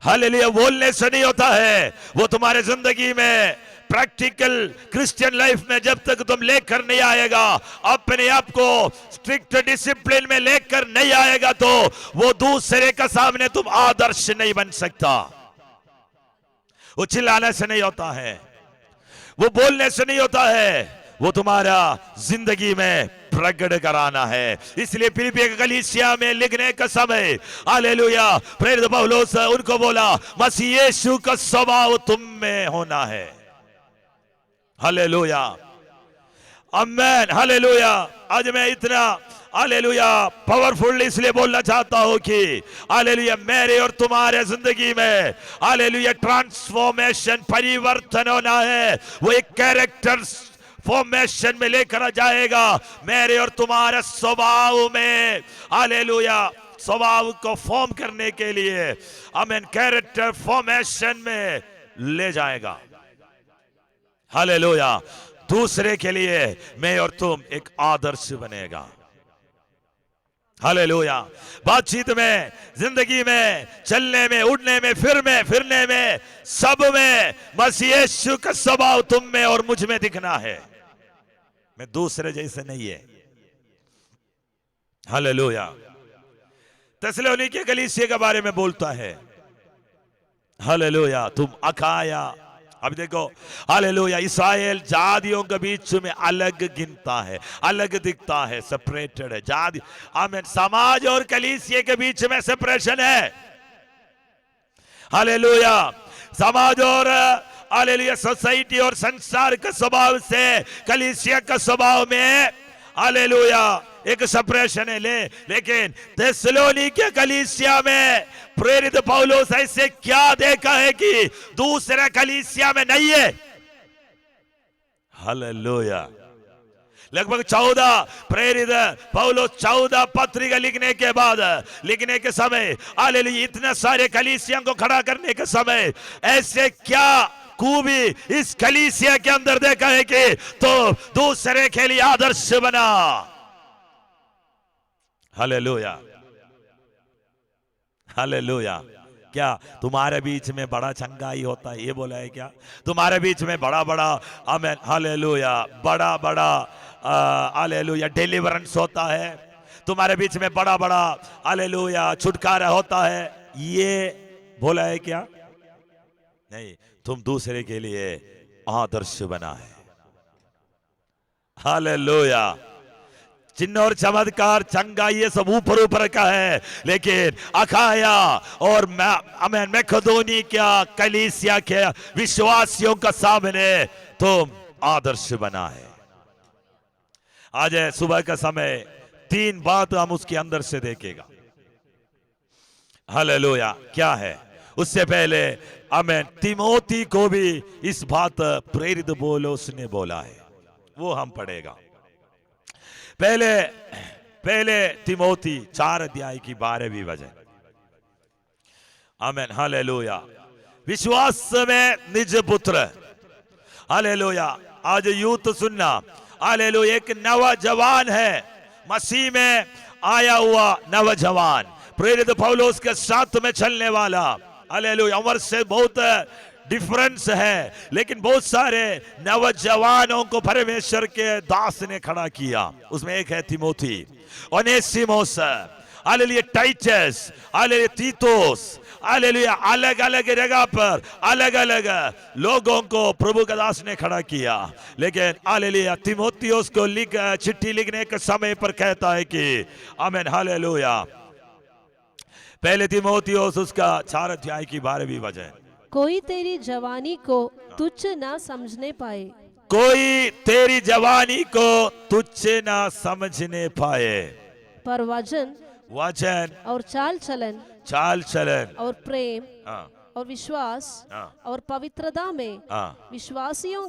हालेलुया बोलने से नहीं होता है, वो तुम्हारे जिंदगी में प्रैक्टिकल क्रिश्चियन लाइफ में जब तक तुम लेकर नहीं आएगा, अपने आप को स्ट्रिक्ट डिसिप्लिन में लेकर नहीं आएगा, तो वो दूसरे के सामने तुम आदर्श नहीं बन सकता। वो चिल्लाने से नहीं होता है, वो बोलने से नहीं होता है, वो तुम्हारा जिंदगी में प्रकट कराना है। इसलिए फिलिप्पी के कलीसिया में लिखने का समय हालेलुया प्रेरित पौलुस उनको बोला मसीह यीशु का स्वभाव तुम में होना है। हालेलुया, आमीन, हालेलुया। आज मैं इतना हालेलुया पावरफुल इसलिए बोलना चाहता हूं कि हालेलुया मेरे और तुम्हारे जिंदगी में हालेलुया ट्रांसफॉर्मेशन, परिवर्तन होना है। वो एक कैरेक्टर फॉर्मेशन में लेकर जाएगा मेरे और तुम्हारे स्वभाव में। हालेलुया स्वभाव को फॉर्म करने के लिए आमीन कैरेक्टर फॉर्मेशन में ले जाएगा। हालेलुया दूसरे के लिए मैं और तुम एक आदर्श बनेगा। हालेलुया बातचीत में, जिंदगी में, चलने में, उड़ने में, फिरने में, सब में मसीह यीशु का स्वभाव तुम में और मुझ में दिखना है। मैं दूसरे जैसे नहीं है। हालेलुया थिस्सलुनीके कलीसिया के बारे में बोलता है। हालेलुया तुम अखाया, अब देखो हालेलुया इस्राएल जातियों के बीच में अलग गिनता है, अलग दिखता है, सेपरेटेड है। जाति आमीन, समाज और कलीसिया के बीच में सेपरेशन है। हालेलुया समाज और हालेलुया सोसाइटी और संसार के स्वभाव से कलीसिया का स्वभाव में हालेलुया एक सेपरेशन है। लेकिन थिस्सलुनीके कलीसिया में प्रेरित पौलुस ऐसे क्या देखा है कि दूसरे कलीसिया में नहीं है। हालेलुया लगभग 14 प्रेरित पौलुस 14 पत्रिका लिखने के बाद, लिखने के समय हालेलुया इतने सारे कलीसिया को खड़ा करने के समय ऐसे क्या खूबी इस कलीसिया के अंदर देखा है कि तो दूसरे के लिए आदर्श बना। हालेलुया हालेलुया क्या तुम्हारे बीच में बड़ा चंगाई होता है ये बोला है क्या? तुम्हारे बीच में बड़ा बड़ा आमीन हालेलुया बड़ा बड़ा हालेलुया डिलीवरेंस होता है, तुम्हारे बीच में बड़ा बड़ा हालेलुया छुटकारा होता है। ये बोला है क्या? नहीं, तुम दूसरे के लिए आदर्श बना है। हालेलुया। चिन्ह और चमत्कार चंगाई ये सब ऊपर ऊपर का है, लेकिन अखाया और मैकेडोनी क्या कलीसिया के विश्वासियों का सामने तुम आदर्श बना है। आज सुबह का समय 3 बात हम उसके अंदर से देखेगा। हालेलुया। क्या है? उससे पहले हमें तिमोथी को भी इस बात प्रेरित पौलुस ने बोला है, वो हम पढ़ेगा। पहले तिमोथी 4 अध्याय की 12वीं वचन। आमीन। हालेलुया। विश्वास में निज पुत्र। हालेलुया। आज यूथ सुनना। हालेलुया। एक नौजवान है, मसीह में आया हुआ नौजवान, प्रेरित पौलुस के साथ में चलने वाला। हालेलुया। उम्र से बहुत डिफरेंस है, लेकिन बहुत सारे नौजवानों को परमेश्वर के दास ने खड़ा किया। उसमें एक है तिमोथी, ओनेसिमुस, हालेलुया, टाइटस, हालेलुया, तीतुस, हालेलुया। अलग अलग जगह पर अलग अलग लोगों को प्रभु का दास ने खड़ा किया, लेकिन हालेलुया तिमोथियुस को चिट्ठी लिखने के समय पर कहता है कि आमीन। हालेलुया। पहले तिमोथियुस उसका 4 अध्याय की 12वीं वचन। कोई तेरी जवानी को तुच्छ ना समझने पाए, कोई तेरी जवानी को तुच्छ ना समझने पाए, पर वचन और चाल चलन और प्रेम और विश्वास और पवित्रता में विश्वासियों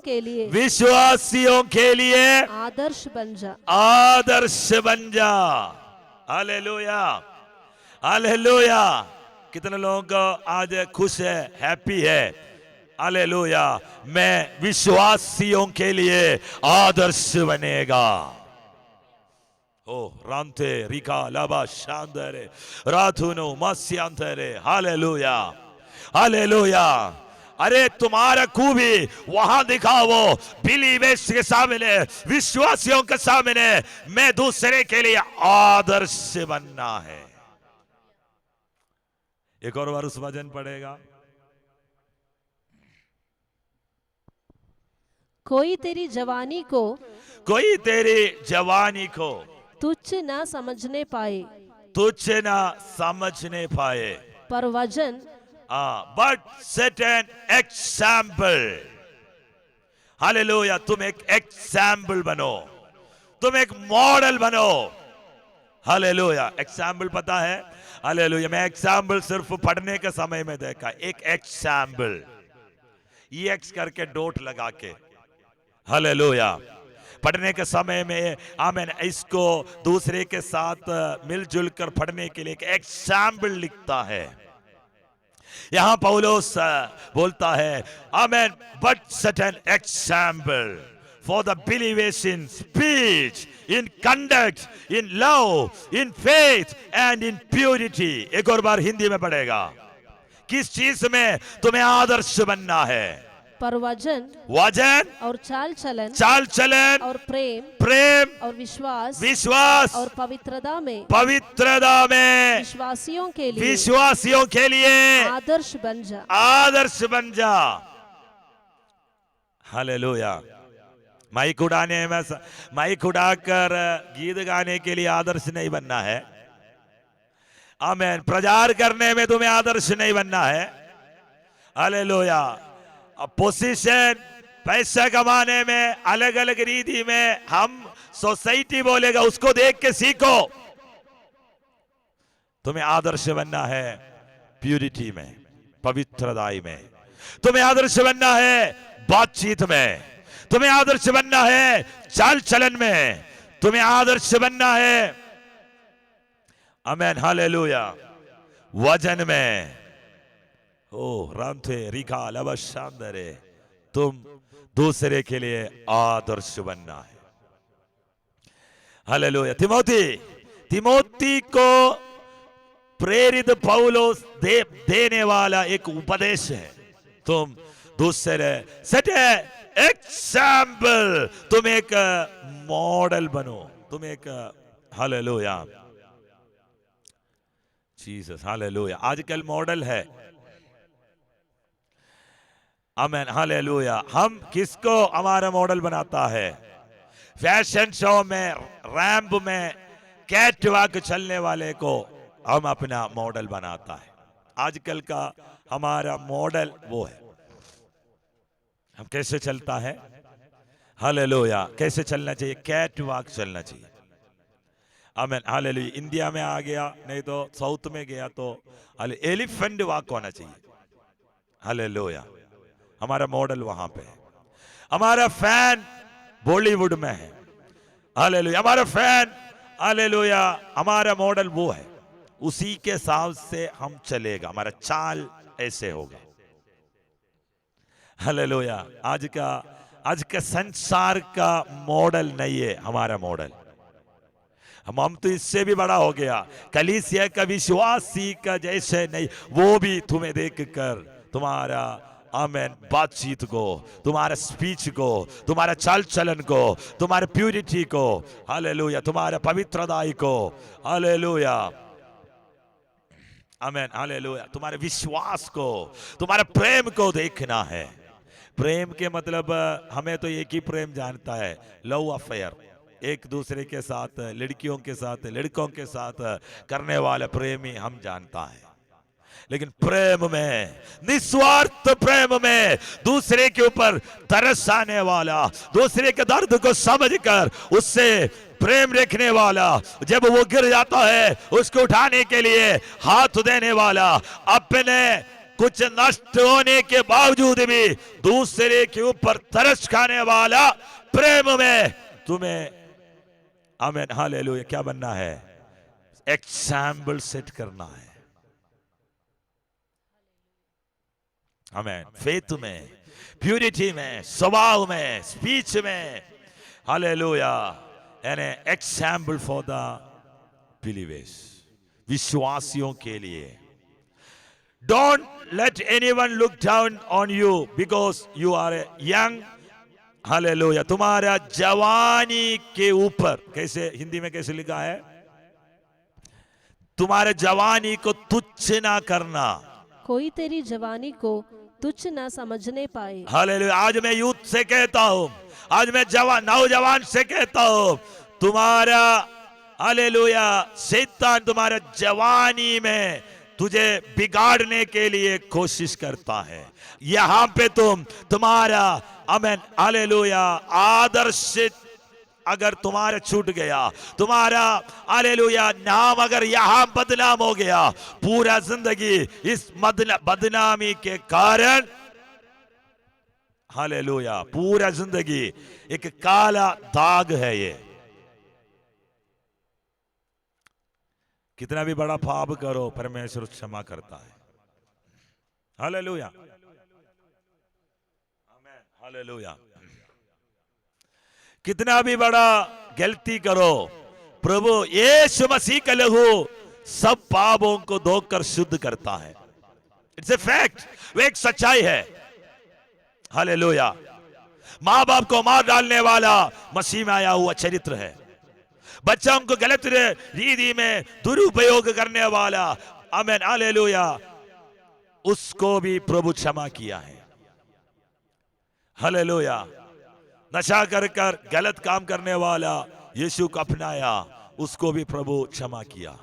के लिए आदर्श बन जा। हालेलुया। हालेलुया। कितने लोगों को आज खुश है, हैप्पी है? हालेलुया। मैं विश्वासियों के लिए आदर्श बनेगा। ओ रांते रिका लाबा शांदरे राथुनो मस्यांतरे। हालेलुया। हालेलुया। अरे तुम्हारा खूबी वहां दिखाओ, बिलीवर्स के सामने, विश्वासियों के सामने। मैं दूसरे के लिए आदर्श बनना है। एक और बार उस वचन पढ़ेगा। कोई तेरी जवानी को तुच्छ ना समझने पाए, पर वचन but set an example. Hallelujah. तुम एक एग्जाम्पल बनो, तुम एक मॉडल बनो। हालेलुया। एग्जाम्पल पता है? हालेलुया। मैं एग्जाम्पल सिर्फ पढ़ने के समय में देखा। एक एग्जाम्पल EX करके डॉट लगा के, हालेलुया, पढ़ने के समय में आमीन इसको दूसरे के साथ मिलजुल कर पढ़ने के लिए एक एग्जाम्पल लिखता है। यहां पौलुस बोलता है आमीन, but set an example for the believers in speech, in conduct, in love, in faith and in purity। एक और बार हिंदी में पढ़ेगा। किस चीज में तुम्हें आदर्श बनना है? पर वचन और चाल चलन और प्रेम और विश्वास और पवित्रता में विश्वासियों के लिए आदर्श बन जा। हालेलुया। माइक उड़ाकर गीत गाने के लिए आदर्श नहीं बनना है। आमीन। प्रचार करने में तुम्हें आदर्श नहीं बनना है। हालेलुया। पोजीशन, पैसा कमाने में अलग अलग रीति में हम सोसाइटी बोलेगा उसको देख के सीखो। तुम्हें आदर्श बनना है प्यूरिटी में, पवित्रताई में। तुम्हें आदर्श बनना है बातचीत में। तुम्हें आदर्श बनना है चाल चलन में। तुम्हें आदर्श बनना है आमीन। हालेलुया। वचन में। ओ रामथे रिका लबशांदरे। तुम दूसरे के लिए आदर्श बनना है। हालेलुया। तिमोथी को प्रेरित पौलुस देने वाला एक उपदेश है। तुम दूसरे सेट एग्जाम्पल, तुम एक मॉडल बनो, तुम एक हालेलुया जीसस हालेलुया। आजकल मॉडल है, आमेन हालेलुया। हम किसको हमारा मॉडल बनाता है? फैशन शो में, रैंप में कैट वॉक चलने वाले को हम अपना मॉडल बनाता है। आजकल का हमारा मॉडल वो है। हम कैसे चलता है? हालेलुया। कैसे चलना चाहिए? कैट वॉक चलना चाहिए, आमेन हालेलुया। इंडिया में आ गया, नहीं तो साउथ में गया तो एलिफेंट वॉक होना चाहिए, हालेलुया। हमारा मॉडल वहां पे है। हमारा फैन बॉलीवुड में है, हालेलुया। हमारा फैन हालेलुया, हमारा मॉडल वो है, उसी के हिसाब से हम चलेगा, हमारा चाल ऐसे होगा, हालेलुया। आज का संसार का मॉडल नहीं है हमारा मॉडल। हम तो इससे भी बड़ा हो गया, कलीसिया का विश्वासी का जैसे नहीं, वो भी तुम्हें देखकर तुम्हारा आमेन बातचीत को, तुम्हारा स्पीच को, तुम्हारा चाल चलन को, तुम्हारे प्यूरिटी को, हालेलुया, तुम्हारा पवित्रताई को, हालेलुया आमेन हालेलुया, तुम्हारे विश्वास को, तुम्हारे प्रेम को देखना है। प्रेम के मतलब हमें तो एक ही प्रेम जानता है, लव अफेयर, एक दूसरे के साथ, लड़कियों के साथ, लड़कों के साथ करने वाला प्रेम ही हम जानता है। लेकिन प्रेम में, निस्वार्थ प्रेम में, दूसरे के ऊपर तरस आने वाला, दूसरे के दर्द को समझकर उससे प्रेम रखने वाला, जब वो गिर जाता है उसको उठाने के लिए हाथ देने वाला, अपने कुछ नष्ट होने के बावजूद भी दूसरे के ऊपर तरस खाने वाला प्रेम में तुम्हें आमेन हालेलुया क्या बनना है? एग्जाम्पल सेट करना है, आमेन। फेथ में, प्यूरिटी में, स्वभाव में, स्पीच में, हालेलुया, यानी एग्जाम्पल फॉर द बिलीवर्स, विश्वासियों के लिए। Don't let anyone look down on you because you are a young, hallelujah. तुम्हारा जवानी के ऊपर, कैसे हिंदी में कैसे लिखा है? तुम्हारे जवानी को तुच्छ ना करना, कोई तेरी जवानी को तुच्छ ना समझने पाए। हालेलुया। आज मैं यूथ से कहता हूं, आज मैं नौजवान से कहता हूं, तुम्हारा हालेलुया शैतान तुम्हारा जवानी में तुझे बिगाड़ने के लिए कोशिश करता है। यहां पे तुम्हारा आमेन हालेलुया आदर्श अगर तुम्हारे छूट गया, तुम्हारा हालेलुया नाम अगर यहां बदनाम हो गया, पूरा जिंदगी इस बदनामी के कारण, हालेलुया, पूरा जिंदगी एक काला दाग है ये। कितना भी बड़ा पाप करो, परमेश्वर क्षमा करता है, हालेलुया आमेन हालेलुया। कितना भी बड़ा गलती करो, प्रभु यीशु मसीह का लहू सब पापों को धोकर शुद्ध करता है। इट्स ए फैक्ट, वो एक सच्चाई है, हालेलुया। माँ बाप को मार डालने वाला मसीह में आया हुआ चरित्र है, बच्चों को गलत रीति में दुरुपयोग करने वाला, आमेन हालेलुया, उसको भी प्रभु क्षमा किया है, हालेलुया। नशा कर कर गलत काम करने वाला यीशु को अपनाया, उसको भी प्रभु क्षमा किया।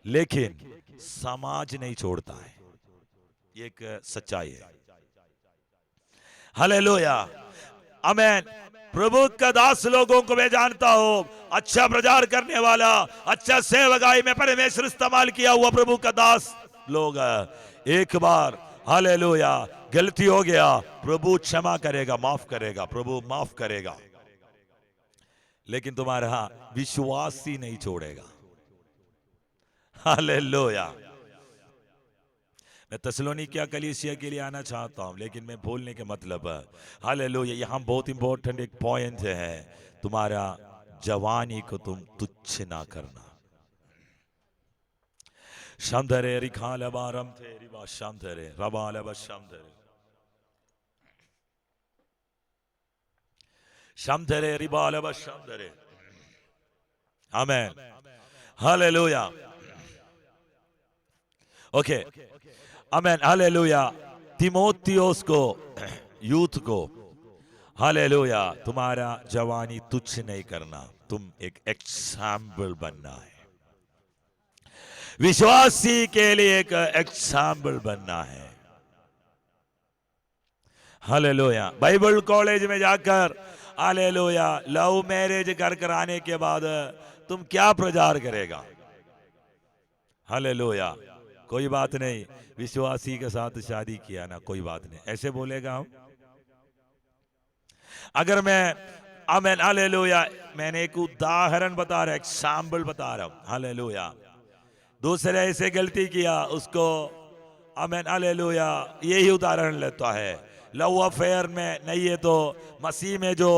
लेकिन समाज नहीं छोड़ता है, ये एक सच्चाई है, हालेलुया आमेन। प्रभु का दास लोगों को मैं जानता हूं, अच्छा प्रचार करने वाला, अच्छा सेवकाई में परमेश्वर इस्तेमाल किया हुआ प्रभु का दास लोग, एक बार हालेलुया गलती हो गया, प्रभु क्षमा करेगा, माफ करेगा, प्रभु माफ करेगा, लेकिन तुम्हारा विश्वास ही नहीं छोड़ेगा, हालेलुया। मैं थिस्सलुनीकिया कलीसिया के लिए आना चाहता हूं, लेकिन मैं बोलने के मतलब हालेलुया यहां बहुत इंपॉर्टेंट एक पॉइंट है, तुम्हारा जवानी को तुम तुच्छ ना करना। शांधरे रिखाल बारम थे Riva शांधरे Rabale बशांधरे। Shamdare ribalaba shamdare. Amen. Hallelujah. Okay. Amen. Hallelujah. तिमोथियोस को, यूथ को, हालेलुया, तुम्हारा जवानी तुच्छ नहीं करना, तुम एक एग्जाम्पल बनना है, विश्वासी के लिए एक एग्जाम्पल बनना है। हालेलुया। बाइबल कॉलेज में जाकर हालेलुया लव मैरिज कर आने के बाद तुम क्या प्रचार करेगा? हालेलुया। कोई बात नहीं, विश्वासी के साथ शादी किया ना, कोई बात नहीं, ऐसे बोलेगा हम? अगर मैं आमेन हालेलुया, मैंने एक उदाहरण बता रहा, एग्जाम्पल बता रहा हूं, हालेलुया, दूसरे ऐसे गलती किया उसको आमेन हालेलुया यही उदाहरण लेता है। लव अफेयर में नहीं है तो मसीह में जो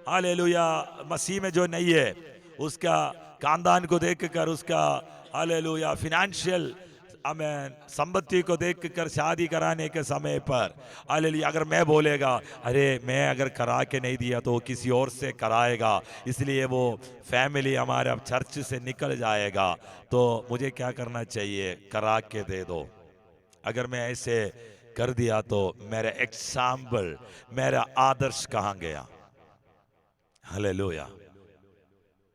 हालेलुया, मसीह में जो नहीं है उसका खानदान को देखकर, उसका हालेलुया फिनेंशियल आमेन संपत्ति को देखकर शादी कराने के समय पर हालेलुया अगर मैं बोलेगा अरे मैं अगर करा के नहीं दिया तो किसी और से कराएगा, इसलिए वो फैमिली हमारा चर्च से निकल जाएगा, तो मुझे क्या करना चाहिए? करा के दे दो। अगर मैं ऐसे कर दिया तो मेरा एग्जाम्पल, मेरा आदर्श कहाँ गया? हालेलुया।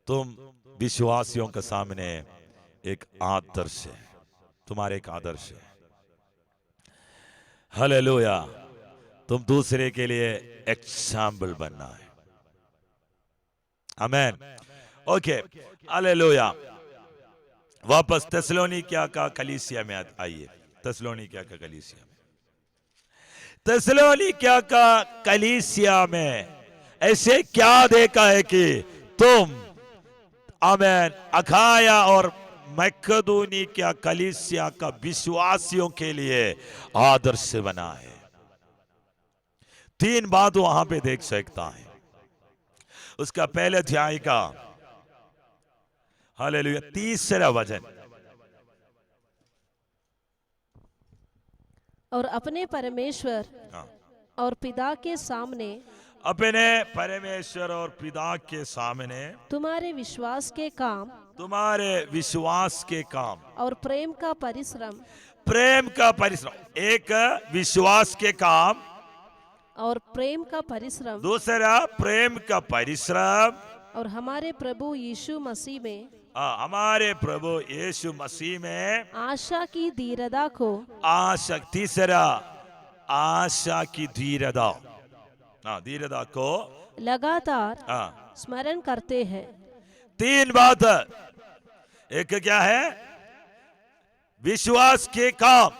तुम विश्वासियों के सामने एक आदर्श है, तुम्हारे एक आदर्श है। हालेलुया। तुम दूसरे के लिए एग्जाम्पल बनना है। आमेन। Okay, hallelujah. वापस थिस्सलुनीकिया का कलीसिया में आइए। थिस्सलुनीकिया का कलीसिया में, थिस्सलुनीकिया का कलीसिया में ऐसे क्या देखा है कि तुम आमेन अखाया और मकेदोनिया कलीसिया का विश्वासियों के लिए आदर्श बना है। 3 बात वहां पे देख सकता है। उसका पहले अध्याय का हालेलुया 3रा वचन, और अपने परमेश्वर और पिता के सामने, अपने परमेश्वर और पिता के सामने तुम्हारे विश्वास के काम, तुम्हारे विश्वास के काम और प्रेम का परिश्रम, प्रेम का परिश्रम, एक विश्वास के काम और प्रेम का परिश्रम, दूसरा प्रेम का परिश्रम, और हमारे प्रभु यीशु मसीह में, हमारे प्रभु यीशु मसीह में आशा की धीरता को, आशा, तीसरा आशा की धीरता, धीरता को लगातार स्मरण करते हैं। 3 बात, एक क्या है? विश्वास के काम,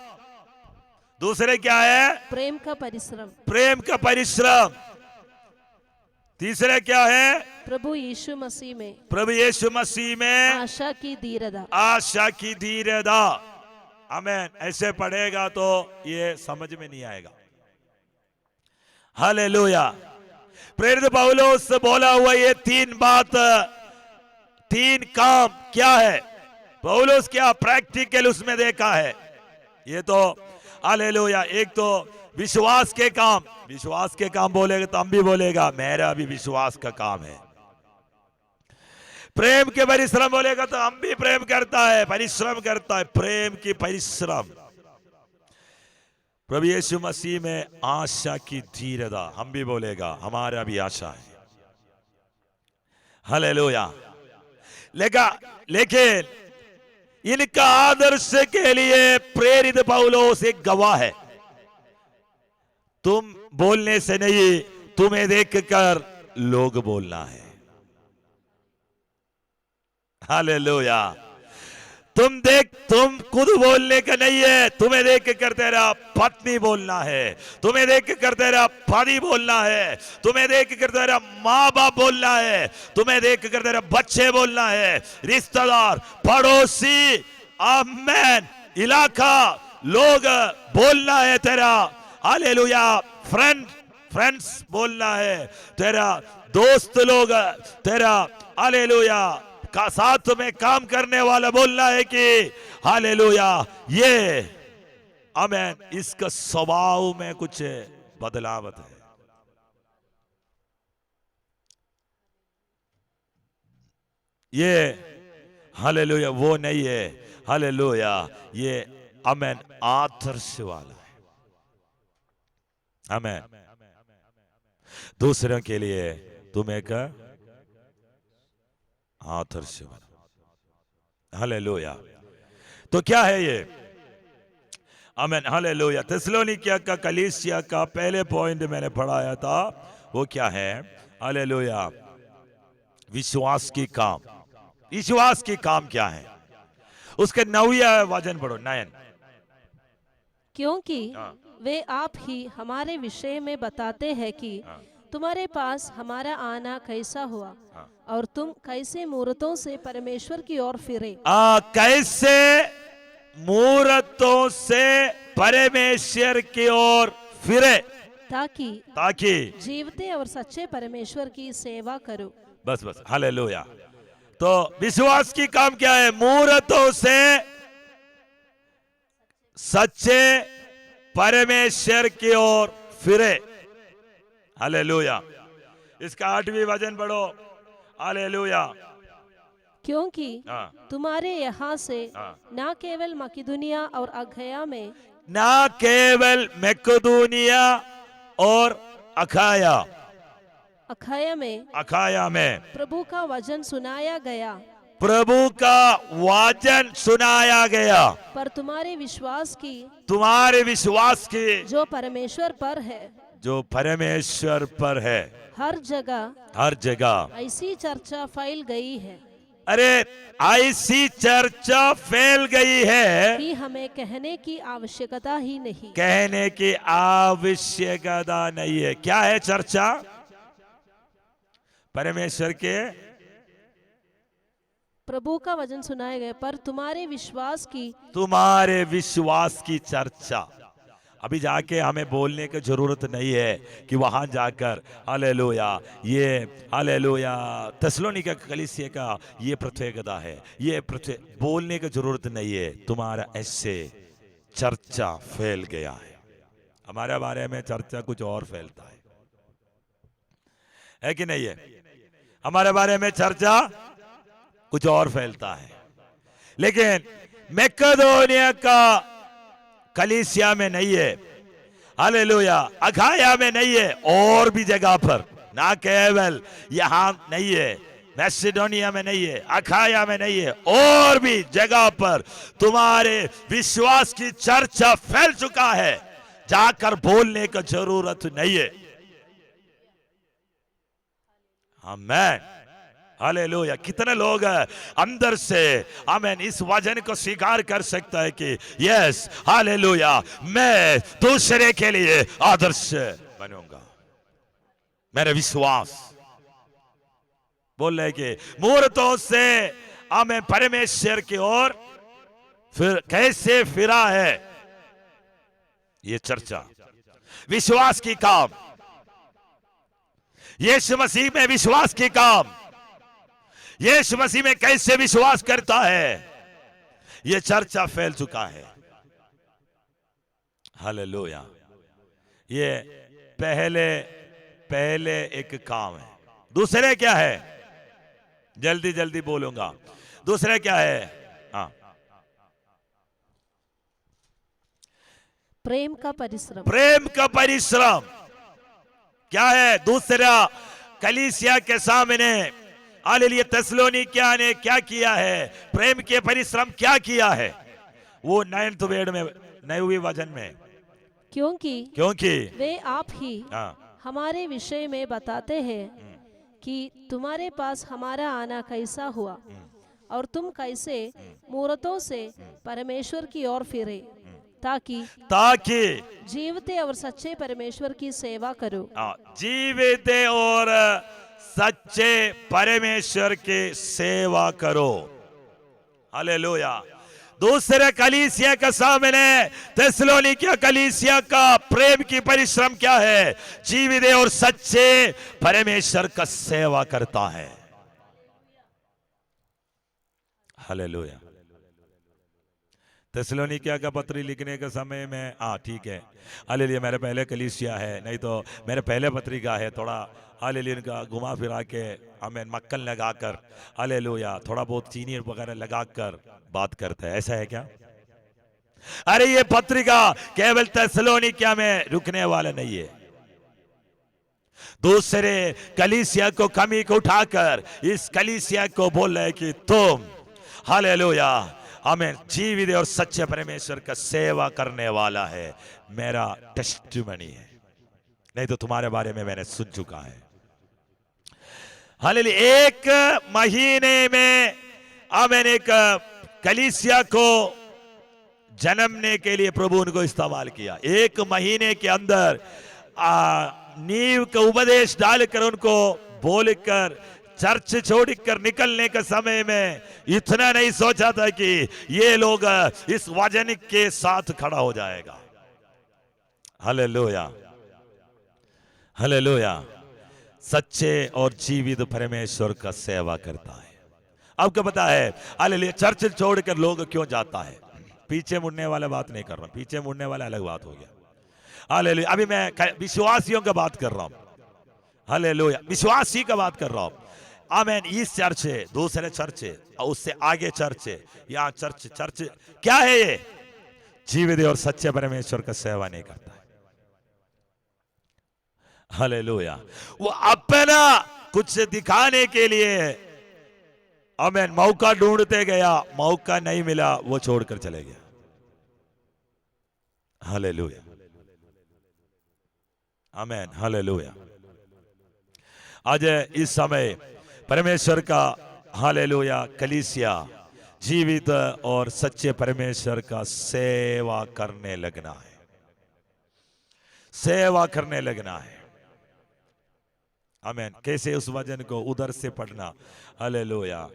दूसरे क्या है? प्रेम का परिश्रम, प्रेम का परिश्रम, तीसरे क्या है? प्रभु यीशु मसीह में, प्रभु यीशु मसीह में आशा की धीरता, आशा की धीरता। आमेन। ऐसे पढ़ेगा तो ये समझ में नहीं आएगा। हालेलुया। प्रेरित पौलुस बोला हुआ ये 3 बात, 3 काम क्या है? पौलुस क्या प्रैक्टिकल उसमें देखा है? ये तो हालेलुया, एक तो विश्वास के काम, विश्वास के काम बोलेगा तो हम भी बोलेगा मेरा भी विश्वास का काम है। प्रेम के परिश्रम बोलेगा तो हम भी प्रेम करता है, परिश्रम करता है, प्रेम की परिश्रम। प्रभु यीशु मसीह में आशा की धीरता, हम भी बोलेगा हमारा भी आशा है। हालेलुया। लेकिन इनका आदर्श के लिए प्रेरित पौलुस एक गवाह है। तुम बोलने से नहीं, तुम्हें देखकर लोग बोलना है। हालेलुया। तुम खुद बोलने का नहीं है, तुम्हें देख कर तेरा पत्नी बोलना है, तुम्हें देख कर तेरा पति बोलना है, तुम्हें देख कर तेरा माँ बाप बोलना है, तुम्हें देख कर तेरा बच्चे बोलना है, रिश्तेदार, पड़ोसी, आमेन, इलाका, लोग बोलना है तेरा। हालेलुया। फ्रेंड्स बोलना है, तेरा दोस्त लोग, तेरा हालेलुया का साथ में काम करने वाला बोलना है कि हालेलुया ये आमेन, इसका स्वभाव में कुछ बदलाव है। ये हालेलुया वो नहीं है, हालेलुया ये आमेन आदर्श वाला है। आमेन। दूसरों के लिए तुम एक आदर्श बनो। हालेलुया। तो क्या है ये? Amen hallelujah. थिस्सलुनीकिया का कलीसिया का पहले पॉइंट मैंने पढ़ाया था, वो क्या है? हालेलुया, विश्वास की काम। विश्वास की काम क्या है? उसके 9वां वचन पढ़ो, 9। क्योंकि वे आप ही हमारे विषय में बताते हैं कि तुम्हारे पास हमारा आना कैसा हुआ और तुम कैसे मूर्तों से परमेश्वर की ओर फिरे। कैसे मूर्तों से परमेश्वर की ओर फिरे, ताकि जीवते और सच्चे परमेश्वर की सेवा करो। बस बस हालेलुया। तो विश्वास की काम क्या है? मूर्तों से सच्चे परमेश्वर की ओर फिरे। हालेलुया। इसका 8वां वचन पढ़ो, हालेलुया। क्योंकि तुम्हारे यहाँ से न केवल मकिदुनिया और अखया में, ना केवल मकिदुनिया और अखाया में प्रभु का वचन सुनाया गया, प्रभु का वचन सुनाया गया, पर तुम्हारे विश्वास की जो परमेश्वर पर है हर जगह ऐसी चर्चा फैल गई है। अरे ऐसी चर्चा फैल गई है कि हमें कहने की आवश्यकता ही नहीं। कहने की आवश्यकता नहीं है। क्या है चर्चा? परमेश्वर के प्रभु का वचन सुनाया गया, पर तुम्हारे विश्वास की चर्चा। अभी जाके हमें बोलने की जरूरत नहीं है कि वहां जाकर हालेलुया ये हालेलुया थिस्सलुनीकिया कलीसिया का ये प्रत्येकता है, ये बोलने की जरूरत नहीं है। तुम्हारा ऐसे चर्चा फैल गया है। हमारे बारे में चर्चा कुछ और फैलता है कि नहीं है? हमारे बारे में चर्चा कुछ और फैलता है। लेकिन मकिदुनिया का कलीसिया में नहीं है, हालेलुया अखाया में नहीं है, और भी जगह पर, ना केवल यहां नहीं है, मैसिडोनिया में नहीं है, अखाया में नहीं है, और भी जगह पर तुम्हारे विश्वास की चर्चा फैल चुका है। जाकर बोलने की जरूरत नहीं है। आमीन हालेलुया। कितने लोग अंदर से आमीन इस वचन को स्वीकार कर सकता है कि यस हालेलुया मैं दूसरे के लिए आदर्श बनूंगा। मेरा विश्वास बोल रहे कि मूर्तों से आमीन परमेश्वर की ओर फिर कैसे फिरा है, ये चर्चा। विश्वास की काम, यीशु मसीह में विश्वास की काम, यीशु मसीह में कैसे विश्वास करता है, यह चर्चा फैल चुका है। हालेलुया। ये पहले एक काम है। दूसरे क्या है? जल्दी जल्दी बोलूंगा। दूसरे क्या है? हाँ, प्रेम का परिश्रम। प्रेम का परिश्रम क्या है? दूसरा कलीसिया के सामने हालेलुया थिस्सलुनीकिया ने क्या किया है? प्रेम के परिश्रम क्या किया है? वो 9वें वचन में, क्योंकि वे आप ही हमारे विषय में बताते हैं कि तुम्हारे पास हमारा आना कैसा हुआ और तुम कैसे मूर्तों से परमेश्वर की ओर फिरे, ताकि जीवते और सच्चे परमेश्वर की सेवा करो। जीवते और सच्चे परमेश्वर की सेवा करो। हालेलुया। दूसरे कलीसिया के सामने थिस्सलुनीकिया कलीसिया का प्रेम की परिश्रम क्या है? जीवित और सच्चे परमेश्वर का सेवा करता है। हालेलुया। थिस्सलुनीकिया का पत्री लिखने के समय में ठीक है, हालेलुया, मेरे पहले कलीसिया है, नहीं तो मेरे पहले पत्रिका है, थोड़ा हालेलुया इनका घुमा फिरा के आमीन मक्खन लगाकर हालेलुया थोड़ा बहुत चीनी वगैरह लगाकर बात करते हैं, ऐसा है क्या? अरे ये पत्रिका केवल थिस्सलुनीकिया में रुकने वाला नहीं है, दूसरे कलीसिया को कमी को उठाकर इस कलीसिया को बोल रहे कि तुम हालेलुया आमीन जीवित और सच्चे परमेश्वर का सेवा करने वाला है, मेरा टेस्टिमनी है, नहीं तो तुम्हारे बारे में मैंने सुन चुका है। हालेलुया, एक महीने में आमीन एक कलीसिया को जन्मने के लिए प्रभु उनको इस्तेमाल किया। एक महीने के अंदर नींव का उपदेश डालकर उनको बोलकर चर्च छोड़कर निकलने के समय में इतना नहीं सोचा था कि ये लोग इस वचन के साथ खड़ा हो जाएगा। हालेलुया, हालेलुया, सच्चे और जीवित परमेश्वर का सेवा करता है। आपको पता है हालेलुया चर्च छोड़कर लोग क्यों जाता है? पीछे मुड़ने वाला बात नहीं कर रहा, पीछे मुड़ने वाला अलग बात हो गया। हालेलुया, अभी मैं विश्वासियों का बात कर रहा हूं। हालेलुया, विश्वासी का बात कर रहा हूं। आमीन, इस चर्च है, दूसरे चर्च है, उससे आगे चर्च है, यहाँ चर्च चर्च क्या है? ये जीवित और सच्चे परमेश्वर का सेवा नहीं करता है। हालेलुया, वो अपना कुछ दिखाने के लिए आमीन मौका ढूंढते गया, मौका नहीं मिला, वो छोड़कर चले गया। हालेलुया, आमीन, हालेलुया। आज इस समय परमेश्वर का हालेलुया कलीसिया जीवित और सच्चे परमेश्वर का सेवा करने लगना है, सेवा करने लगना है। आमीन, कैसे उस वचन को उधर से पढ़ना? हालेलुया,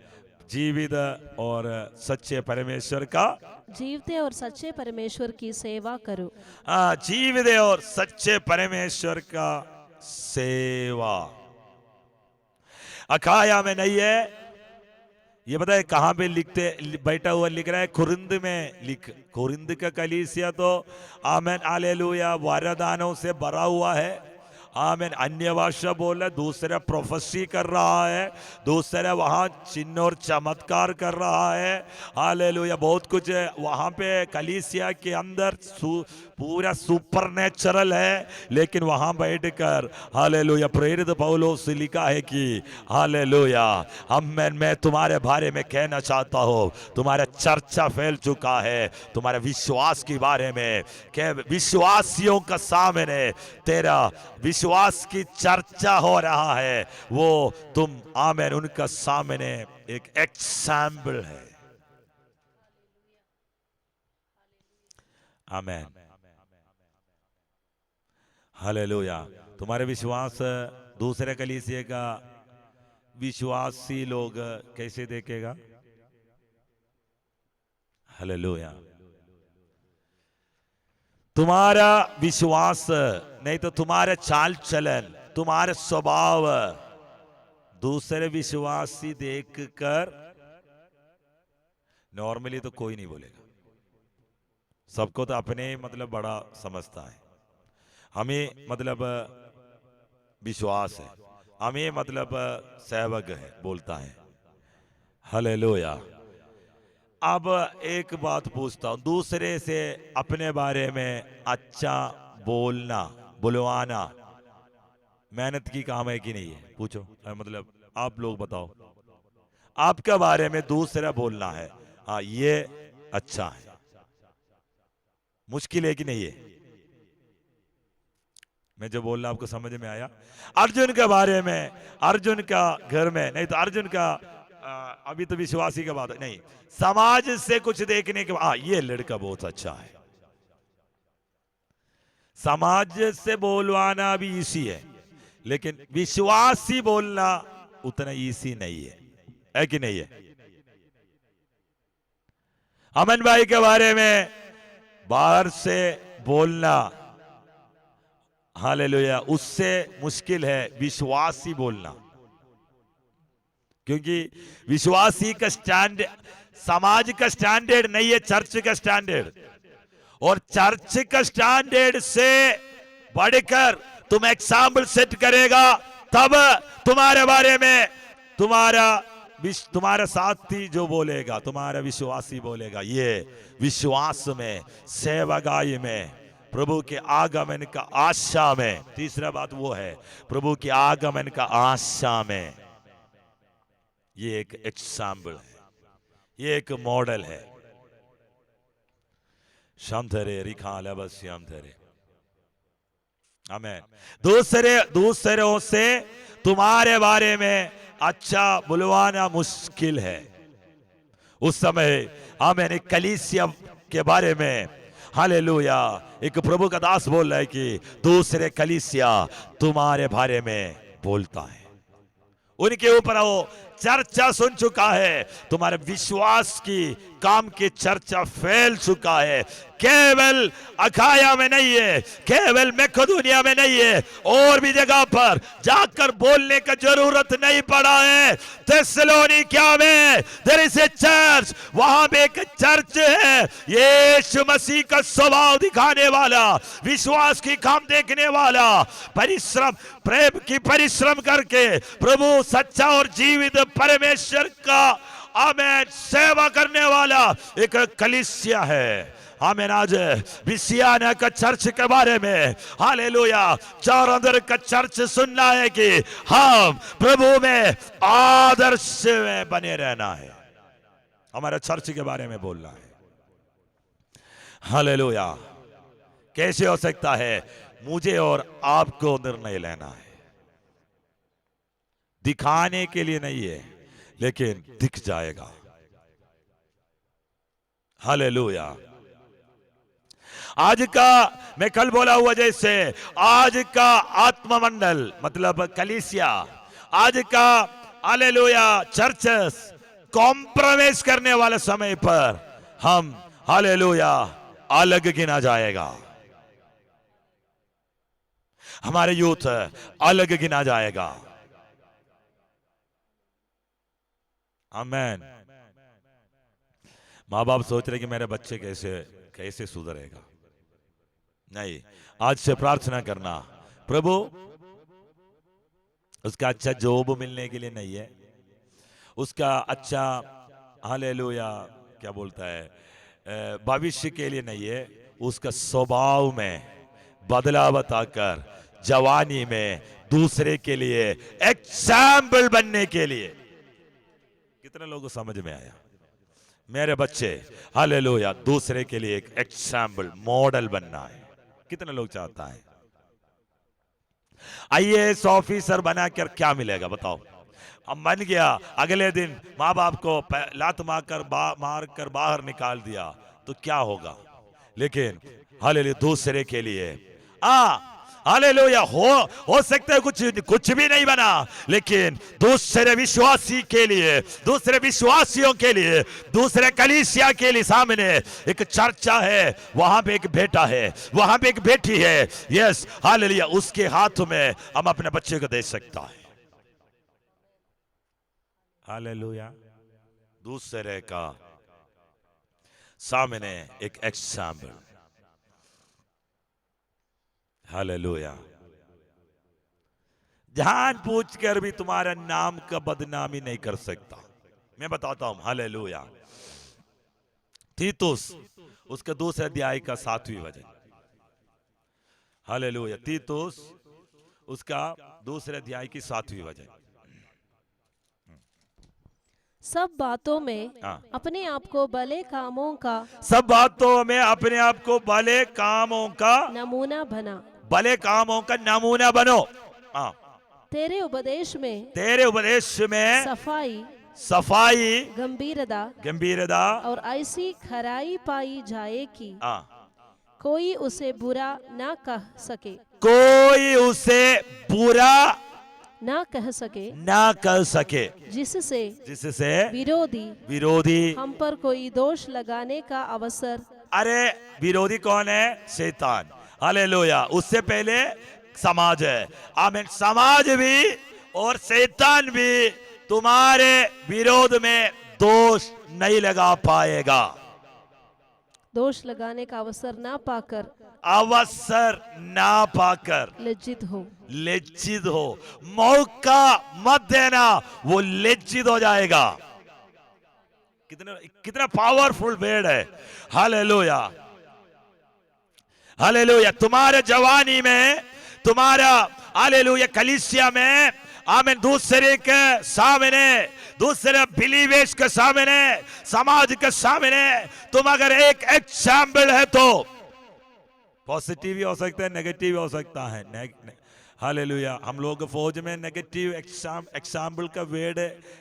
जीवित और सच्चे परमेश्वर का, जीवते और सच्चे परमेश्वर की सेवा करो। जीवित और सच्चे परमेश्वर का सेवा। अखाया में नहीं है, ये बताए कहां पे लिखते बैठा हुआ लिख रहा है? कुरिन्द में लिख, कुरिन्द का कलीसिया तो आमीन हालेलुया वरदानों से भरा हुआ है। आमीन, अन्य भाषा बोल रहा है, दूसरा प्रोफेसी कर रहा है, दूसरा वहां चिन्ह और चमत्कार कर रहा है। हालेलुया, बहुत कुछ है वहां पे कलीसिया के अंदर पूरा सुपर नेचुरल है, लेकिन वहां बैठकर हालेलुया प्रेरित पौलुस लिखा है कि हालेलुया मैं तुम्हारे बारे में कहना चाहता हूं, तुम्हारा चर्चा फैल चुका है तुम्हारे विश्वास के बारे में, कि विश्वासियों का सामने तेरा विश्वास की चर्चा हो रहा है, वो तुम आमीन उनका सामने एक एग्जाम्पल है। आमीन, हालेलुया। तुम्हारे विश्वास दूसरे कलीसिया का विश्वासी लोग कैसे देखेगा? हालेलुया, तुम्हारा विश्वास नहीं तो तुम्हारे चाल चलन, तुम्हारे स्वभाव दूसरे विश्वासी देखकर नॉर्मली तो कोई नहीं बोलेगा, सबको तो अपने मतलब बड़ा समझता है। हमें मतलब विश्वास है, हमें मतलब सेवक है, बोलता है। हालेलुया। अब एक बात पूछता हूं, दूसरे से अपने बारे में अच्छा बोलना बुलवाना मेहनत की काम है कि नहीं है? पूछो, मतलब आप लोग बताओ, आपके बारे में दूसरा बोलना है, हाँ ये अच्छा है, मुश्किल है कि नहीं है? मैं जो बोल रहा आपको समझ में आया? अर्जुन के बारे में, अर्जुन का घर में, नहीं तो अर्जुन का अभी तो विश्वासी का बात है, नहीं समाज से कुछ देखने के बाद ये लड़का बहुत अच्छा है, समाज से बोलवाना भी इसी है, लेकिन विश्वासी बोलना उतना इसी नहीं है कि नहीं है? अमन भाई के बारे में बाहर से बोलना हालेलुया उससे मुश्किल है विश्वासी बोलना, क्योंकि विश्वासी का स्टैंड समाज का स्टैंडर्ड नहीं है, चर्च का स्टैंडर्ड। और चर्च का स्टैंडर्ड से बढ़कर तुम एग्जाम्पल सेट करेगा, तब तुम्हारे बारे में तुम्हारा साथी जो बोलेगा, तुम्हारा विश्वासी बोलेगा, ये विश्वास में, सेवकाई में, प्रभु के आगमन का आशा में। तीसरा बात वो है प्रभु के आगमन का आशा में। ये एक एग्जाम्पल है, ये एक मॉडल है। शामधरे रिखाल श्यामधरे। आमीन। दूसरों से तुम्हारे बारे में अच्छा बुलवाना मुश्किल है। उस समय आमीन एक कलीसिया के बारे में हालेलुया एक प्रभु का दास बोल रहा है कि दूसरे कलीसिया तुम्हारे बारे में बोलता है, उनके ऊपर वो चर्चा सुन चुका है, तुम्हारे विश्वास की काम की चर्चा फैल चुका है। केवल अखाया में नहीं है, केवल मकेदोनिया में नहीं है, और भी जगह पर जाकर बोलने का जरूरत नहीं पड़ा है। थिस्सलुनीकिया में देयर इज ए चर्च, वहां पे एक चर्च है, यीशु मसीह का स्वभाव दिखाने वाला, विश्वास की काम देखने वाला, परिश्रम प्रेम की परिश्रम करके प्रभु सच्चा और जीवित परमेश्वर का आमीन सेवा करने वाला एक कलीसिया है। आमीन। आज विसियाना का चर्च के बारे में हालेलुया चारों का चर्च सुनना है कि हम प्रभु में आदर्श में बने रहना है, हमारा चर्च के बारे में बोलना है। हालेलुया। कैसे हो सकता है? मुझे और आपको निर्णय लेना है, दिखाने के लिए नहीं है, लेकिन दिख जाएगा। हालेलुया। आज का मैं कल बोला हुआ जैसे आज का आत्ममंडल मतलब कलीसिया, आज का हालेलुया चर्चेस कॉम्प्रोमाइज करने वाले समय पर हम हालेलुया अलग गिना जाएगा, हमारे यूथ अलग गिना जाएगा। आमीन। माँ बाप सोच रहे कि मेरे बच्चे कैसे सुधरेगा। नहीं, आज से प्रार्थना करना, प्रभु उसका अच्छा जॉब मिलने के लिए नहीं है, उसका अच्छा हालेलुया क्या बोलता है भविष्य के लिए नहीं है, उसका स्वभाव में बदलाव बताकर जवानी में दूसरे के लिए एग्जाम्पल बनने के लिए। कितने लोगों को समझ में आया? मेरे बच्चे हालेलुया दूसरे के लिए एक एग्जाम्पल मॉडल बनना है। कितने लोग चाहता है? आईएएस ऑफिसर बनाकर क्या मिलेगा बताओ? अब बन गया, अगले दिन माँ बाप को लात मारकर बाहर निकाल दिया तो क्या होगा? लेकिन हालेलुया दूसरे के लिए हालेलुया हो सकता है कुछ भी नहीं बना, लेकिन दूसरे विश्वासी के लिए, दूसरे विश्वासियों के लिए, दूसरे कलीसिया के लिए सामने एक चर्चा है, वहां पे एक बेटा है, वहां पे एक बेटी है। यस हालेलुया, उसके हाथ में हम अपने बच्चे को दे सकता है। हालेलुया। दूसरे का सामने एक एग्जाम्पल। हालेलुया। जान पूछ कर भी तुम्हारा नाम का बदनामी नहीं कर सकता। मैं बताता हूं। हालेलुया। तीतुस उसका दूसरे अध्याय का 7वां वचन। हालेलुया। तीतुस उसका दूसरे अध्याय की 7वां वचन। सब बातों में अपने आप को भले कामों का, सब बातों में अपने आप को भले कामों का नमूना बना, भले कामों का नमूना बनो। तेरे उपदेश में सफाई गंभीरता और ऐसी खराई पाई जाए कि कोई उसे बुरा ना कह सके, कोई उसे बुरा ना कह सके, जिससे विरोधी हम पर कोई दोष लगाने का अवसर। अरे विरोधी कौन है? शैतान। हालेलुया। उससे पहले समाज है। आमीन। समाज भी और शैतान भी तुम्हारे विरोध में दोष नहीं लगा पाएगा। दोष लगाने का अवसर ना पाकर अवसर ना पाकर लज्जित हो। मौका मत देना, वो लज्जित हो जाएगा। कितना पावरफुल वर्ड है। Hallelujah, hallelujah. तुम्हारे जवानी में, तुम्हारा हालेलुया कलीसिया में, आमीन, दूसरे के सामने, दूसरे बिलीवर्स के सामने, समाज के सामने तुम अगर एक एग्जाम्पल है तो पॉजिटिव भी हो सकता है, नेगेटिव भी हो सकता है। हालेलुया। हम लोग फौज में नेगेटिव एग्जाम्पल का वर्ड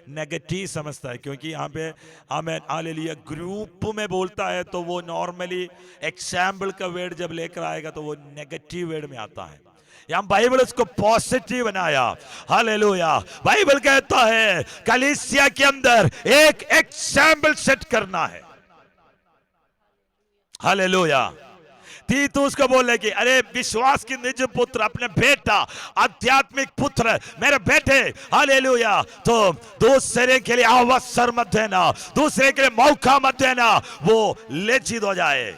नेगेटिव समझता है, क्योंकि यहाँ पे हमें हालेलुया ग्रुप में बोलता है तो वो नॉर्मली एग्जाम्पल का वर्ड जब लेकर आएगा तो वो नेगेटिव वर्ड में आता है। यहाँ बाइबल उसको पॉजिटिव बनाया। हालेलुया। बाइबल कहता है कलीसिया के अंदर एक एग्जाम्पल सेट करना है। हालेलुया। तीतुस को बोले कि अरे विश्वास की निज पुत्र, अपने बेटा, आध्यात्मिक पुत्र, मेरे बेटे, हालेलुया, तो दूसरे के लिए अवसर मत देना, दूसरे के लिए मौका मत देना, वो लज्जित हो जाए।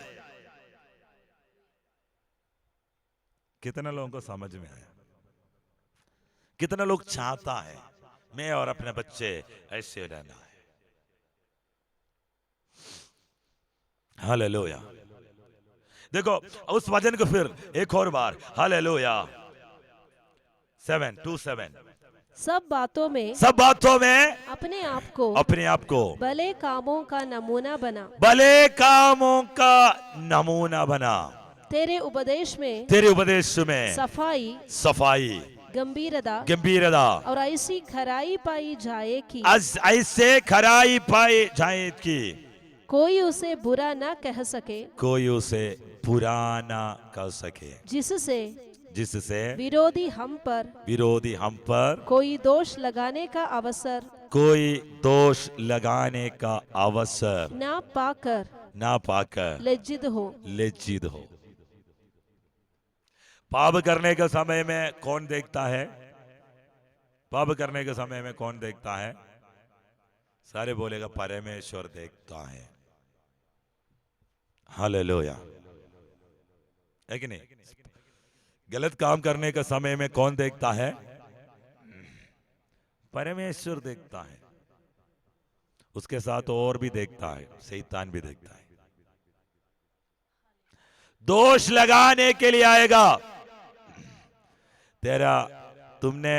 कितने लोगों को समझ में आया? कितना लोग चाहता है मैं और अपने बच्चे ऐसे रहना है। हालेलुया। देखो उस वचन को फिर एक और बार, हालेलुया, 7:27। सब बातों में अपने आप को भले कामों का नमूना बना, तेरे उपदेश में सफाई, गंभीरता और ऐसी खराई पाई जाए कि कोई उसे बुरा ना कह सके, जिससे विरोधी हम पर कोई दोष लगाने का अवसर ना पाकर लज्जित हो। पाप करने के समय में कौन देखता है? पाप करने के समय में कौन देखता है? सारे बोलेगा परमेश्वर देखता है। हालेलुया, है कि नहीं? गलत काम करने के समय में कौन देखता है? परमेश्वर देखता है। उसके साथ और भी देखता है, शैतान भी देखता है। दोष लगाने के लिए आएगा। तुमने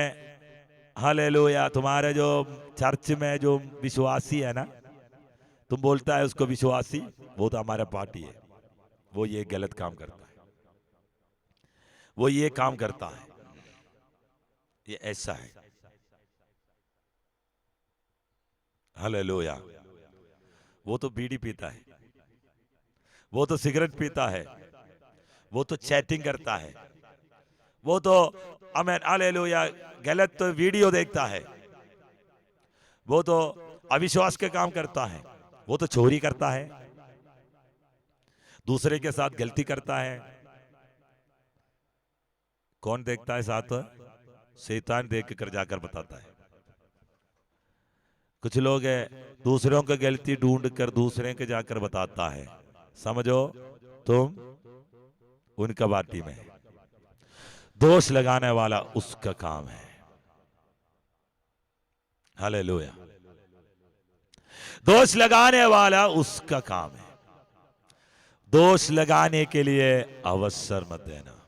हालेलुया, तुम्हारे जो चर्च में जो विश्वासी है ना, तुम बोलता है उसको विश्वासी, वो तो हमारा पार्टी है, वो ये गलत काम करता है, वो ये काम करता है, ये ऐसा है। हालेलुया। वो तो बीड़ी पीता है, वो तो सिगरेट पीता है, वो तो चैटिंग करता है, वो तो आमीन हालेलुया गलत तो वीडियो देखता है, वो तो अविश्वास के काम करता है, वो तो चोरी करता है, दूसरे के साथ गलती करता है। कौन देखता है साथ? शैतान देख कर जाकर बताता है। कुछ लोग है दूसरों की गलती ढूंढ कर दूसरे के जाकर बताता है। समझो तुम उनका पार्टी में। दोष लगाने वाला उसका काम है। हालेलुया। दोष लगाने वाला उसका काम है। दोष लगाने के लिए अवसर मत देना।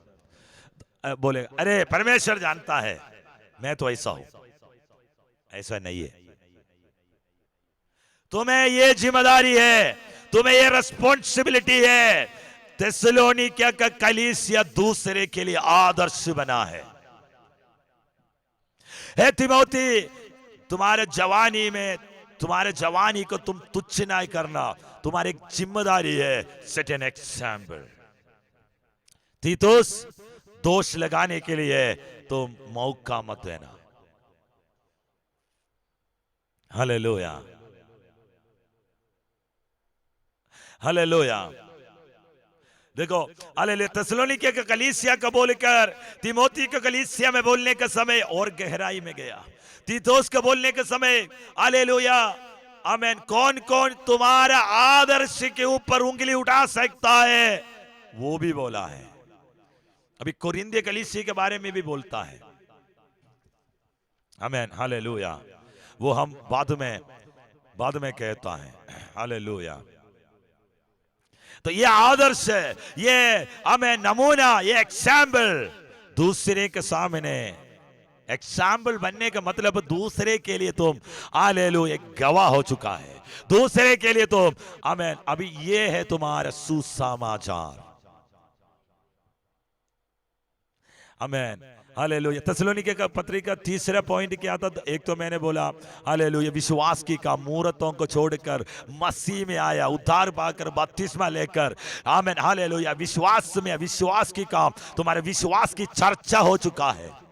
बोले अरे परमेश्वर जानता है मैं तो ऐसा हूं। ऐसा नहीं है। तुम्हें ये जिम्मेदारी है, तुम्हें ये रिस्पॉन्सिबिलिटी है। थिस्सलुनीकियों का कलीसिया दूसरे के लिए आदर्श बना है। हे तिमोथी, तुम्हारे जवानी में, तुम्हारे जवानी को तुम तुच्छ नहीं करना, तुम्हारी एक जिम्मेदारी है। Set an example. तीतुस, दोष लगाने के लिए तुम मौका मत देना। Hallelujah, hallelujah. देखो, हालेलुया, थिस्सलुनीके के कलीसिया को बोलकर तिमोथी के कलीसिया में बोलने का समय और गहराई में गया। तीतुस को बोलने के समय, हालेलुया, आमीन, कौन कौन तुम्हारा आदर्श के ऊपर उंगली उठा सकता है वो भी बोला है। अभी कोरिन्थिय कलीसिया के बारे में भी बोलता है। आमीन, हालेलुया, वो हम बाद में कहता है। हालेलुया। तो ये आदर्श है, ये हमें नमूना, ये एग्जाम्पल, दूसरे के सामने एग्जाम्पल बनने का मतलब दूसरे के लिए तुम हालेलुया एक गवाह हो चुका है। दूसरे के लिए तुम, आमीन, अभी ये है तुम्हारा सुसमाचार। आमीन, हालेलुया। थिस्सलुनीके का पत्रिका तीसरा पॉइंट क्या था? एक तो मैंने बोला हालेलुया, विश्वास की काम, मूर्तों को छोड़कर मसीह में आया, उद्धार पाकर बपतिस्मा लेकर, आमीन, हालेलुया, विश्वास में, विश्वास की काम, तुम्हारे विश्वास की चर्चा हो चुका है।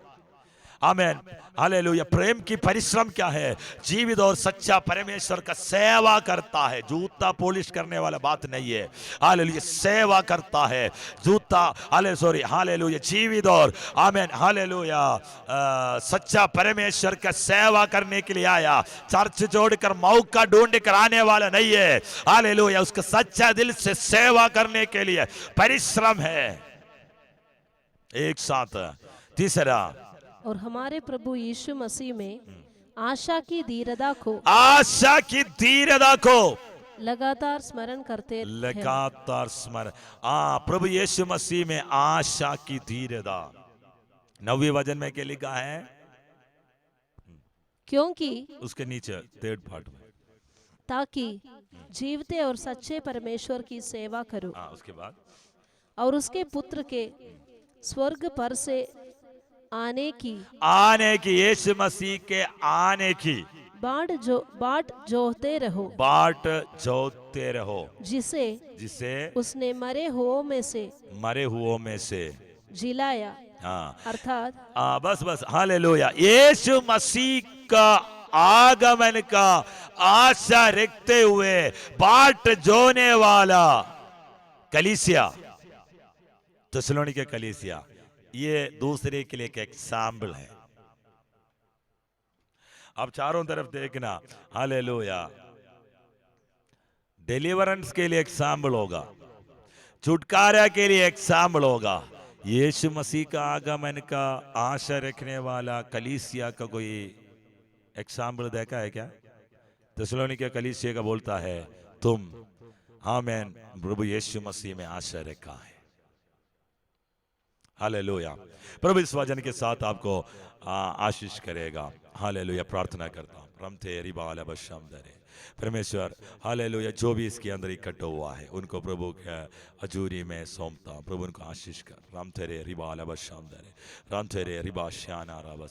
आमीन, हालेलुया। प्रेम की परिश्रम क्या है? जीवित और सच्चा परमेश्वर का सेवा करता है। जूता पॉलिश करने वाला बात नहीं है। हालेलुया, सेवा करता है। जूता, हालेलुया, जीवित और, आमीन, हालेलुया, सच्चा परमेश्वर का सेवा करने के लिए आया। चर्च जोड़कर मौका ढूंढ कर आने वाला नहीं है। हालेलुया, उसका सच्चा दिल से सेवा करने के लिए परिश्रम है। एक साथ तीसरा, और हमारे प्रभु यीशु मसीह में आशा की धीरता को लगातार स्मरण करते हैं। लगातार स्मरण, प्रभु यीशु मसीह में आशा की धीरता। 9वीं वचन में क्या लिखा है? क्योंकि उसके नीचे थर्ड पार्ट में, ताकि जीवते और सच्चे परमेश्वर की सेवा करो, उसके बाद, और उसके पुत्र के स्वर्ग पर से आने की यीशु मसीह के आने की बाट जोहते रहो, जिसे उसने मरे हुओं में से जिलाया। अर्थात बस हालेलुया, यीशु मसीह का आगमन का आशा रखते हुए बाट जोने वाला कलीसिया, थिस्सलुनीके कलीसिया, ये दूसरे के लिए एक एग्जाम्पल है। अब चारों तरफ देखना, हालेलुया, डिलीवरेंस के लिए एग्जाम्पल होगा, छुटकारा के लिए एग्जाम्पल होगा। यीशु मसीह का आगमन का आशा रखने वाला कलीसिया का कोई एग्जाम्पल देखा है क्या? थिस्सलुनीके कलीसिया का बोलता है, तुम, आमीन, प्रभु यीशु मसीह में आशा रखा है। हालेलुया। प्रभु इस वचन के साथ आपको आशीष करेगा। हालेलुया। प्रार्थना करता हूँ, रमते रिबाल बशमदरे, परमेश्वर, हालेलुया, जो भी इसके अंदर इकट्ठा हुआ है उनको प्रभु के हजूरी में सौंपता हूं। प्रभु उनको आशीष कर। राम तेरे रिबाल बशमदरे, राम तेरे रिबा श्याना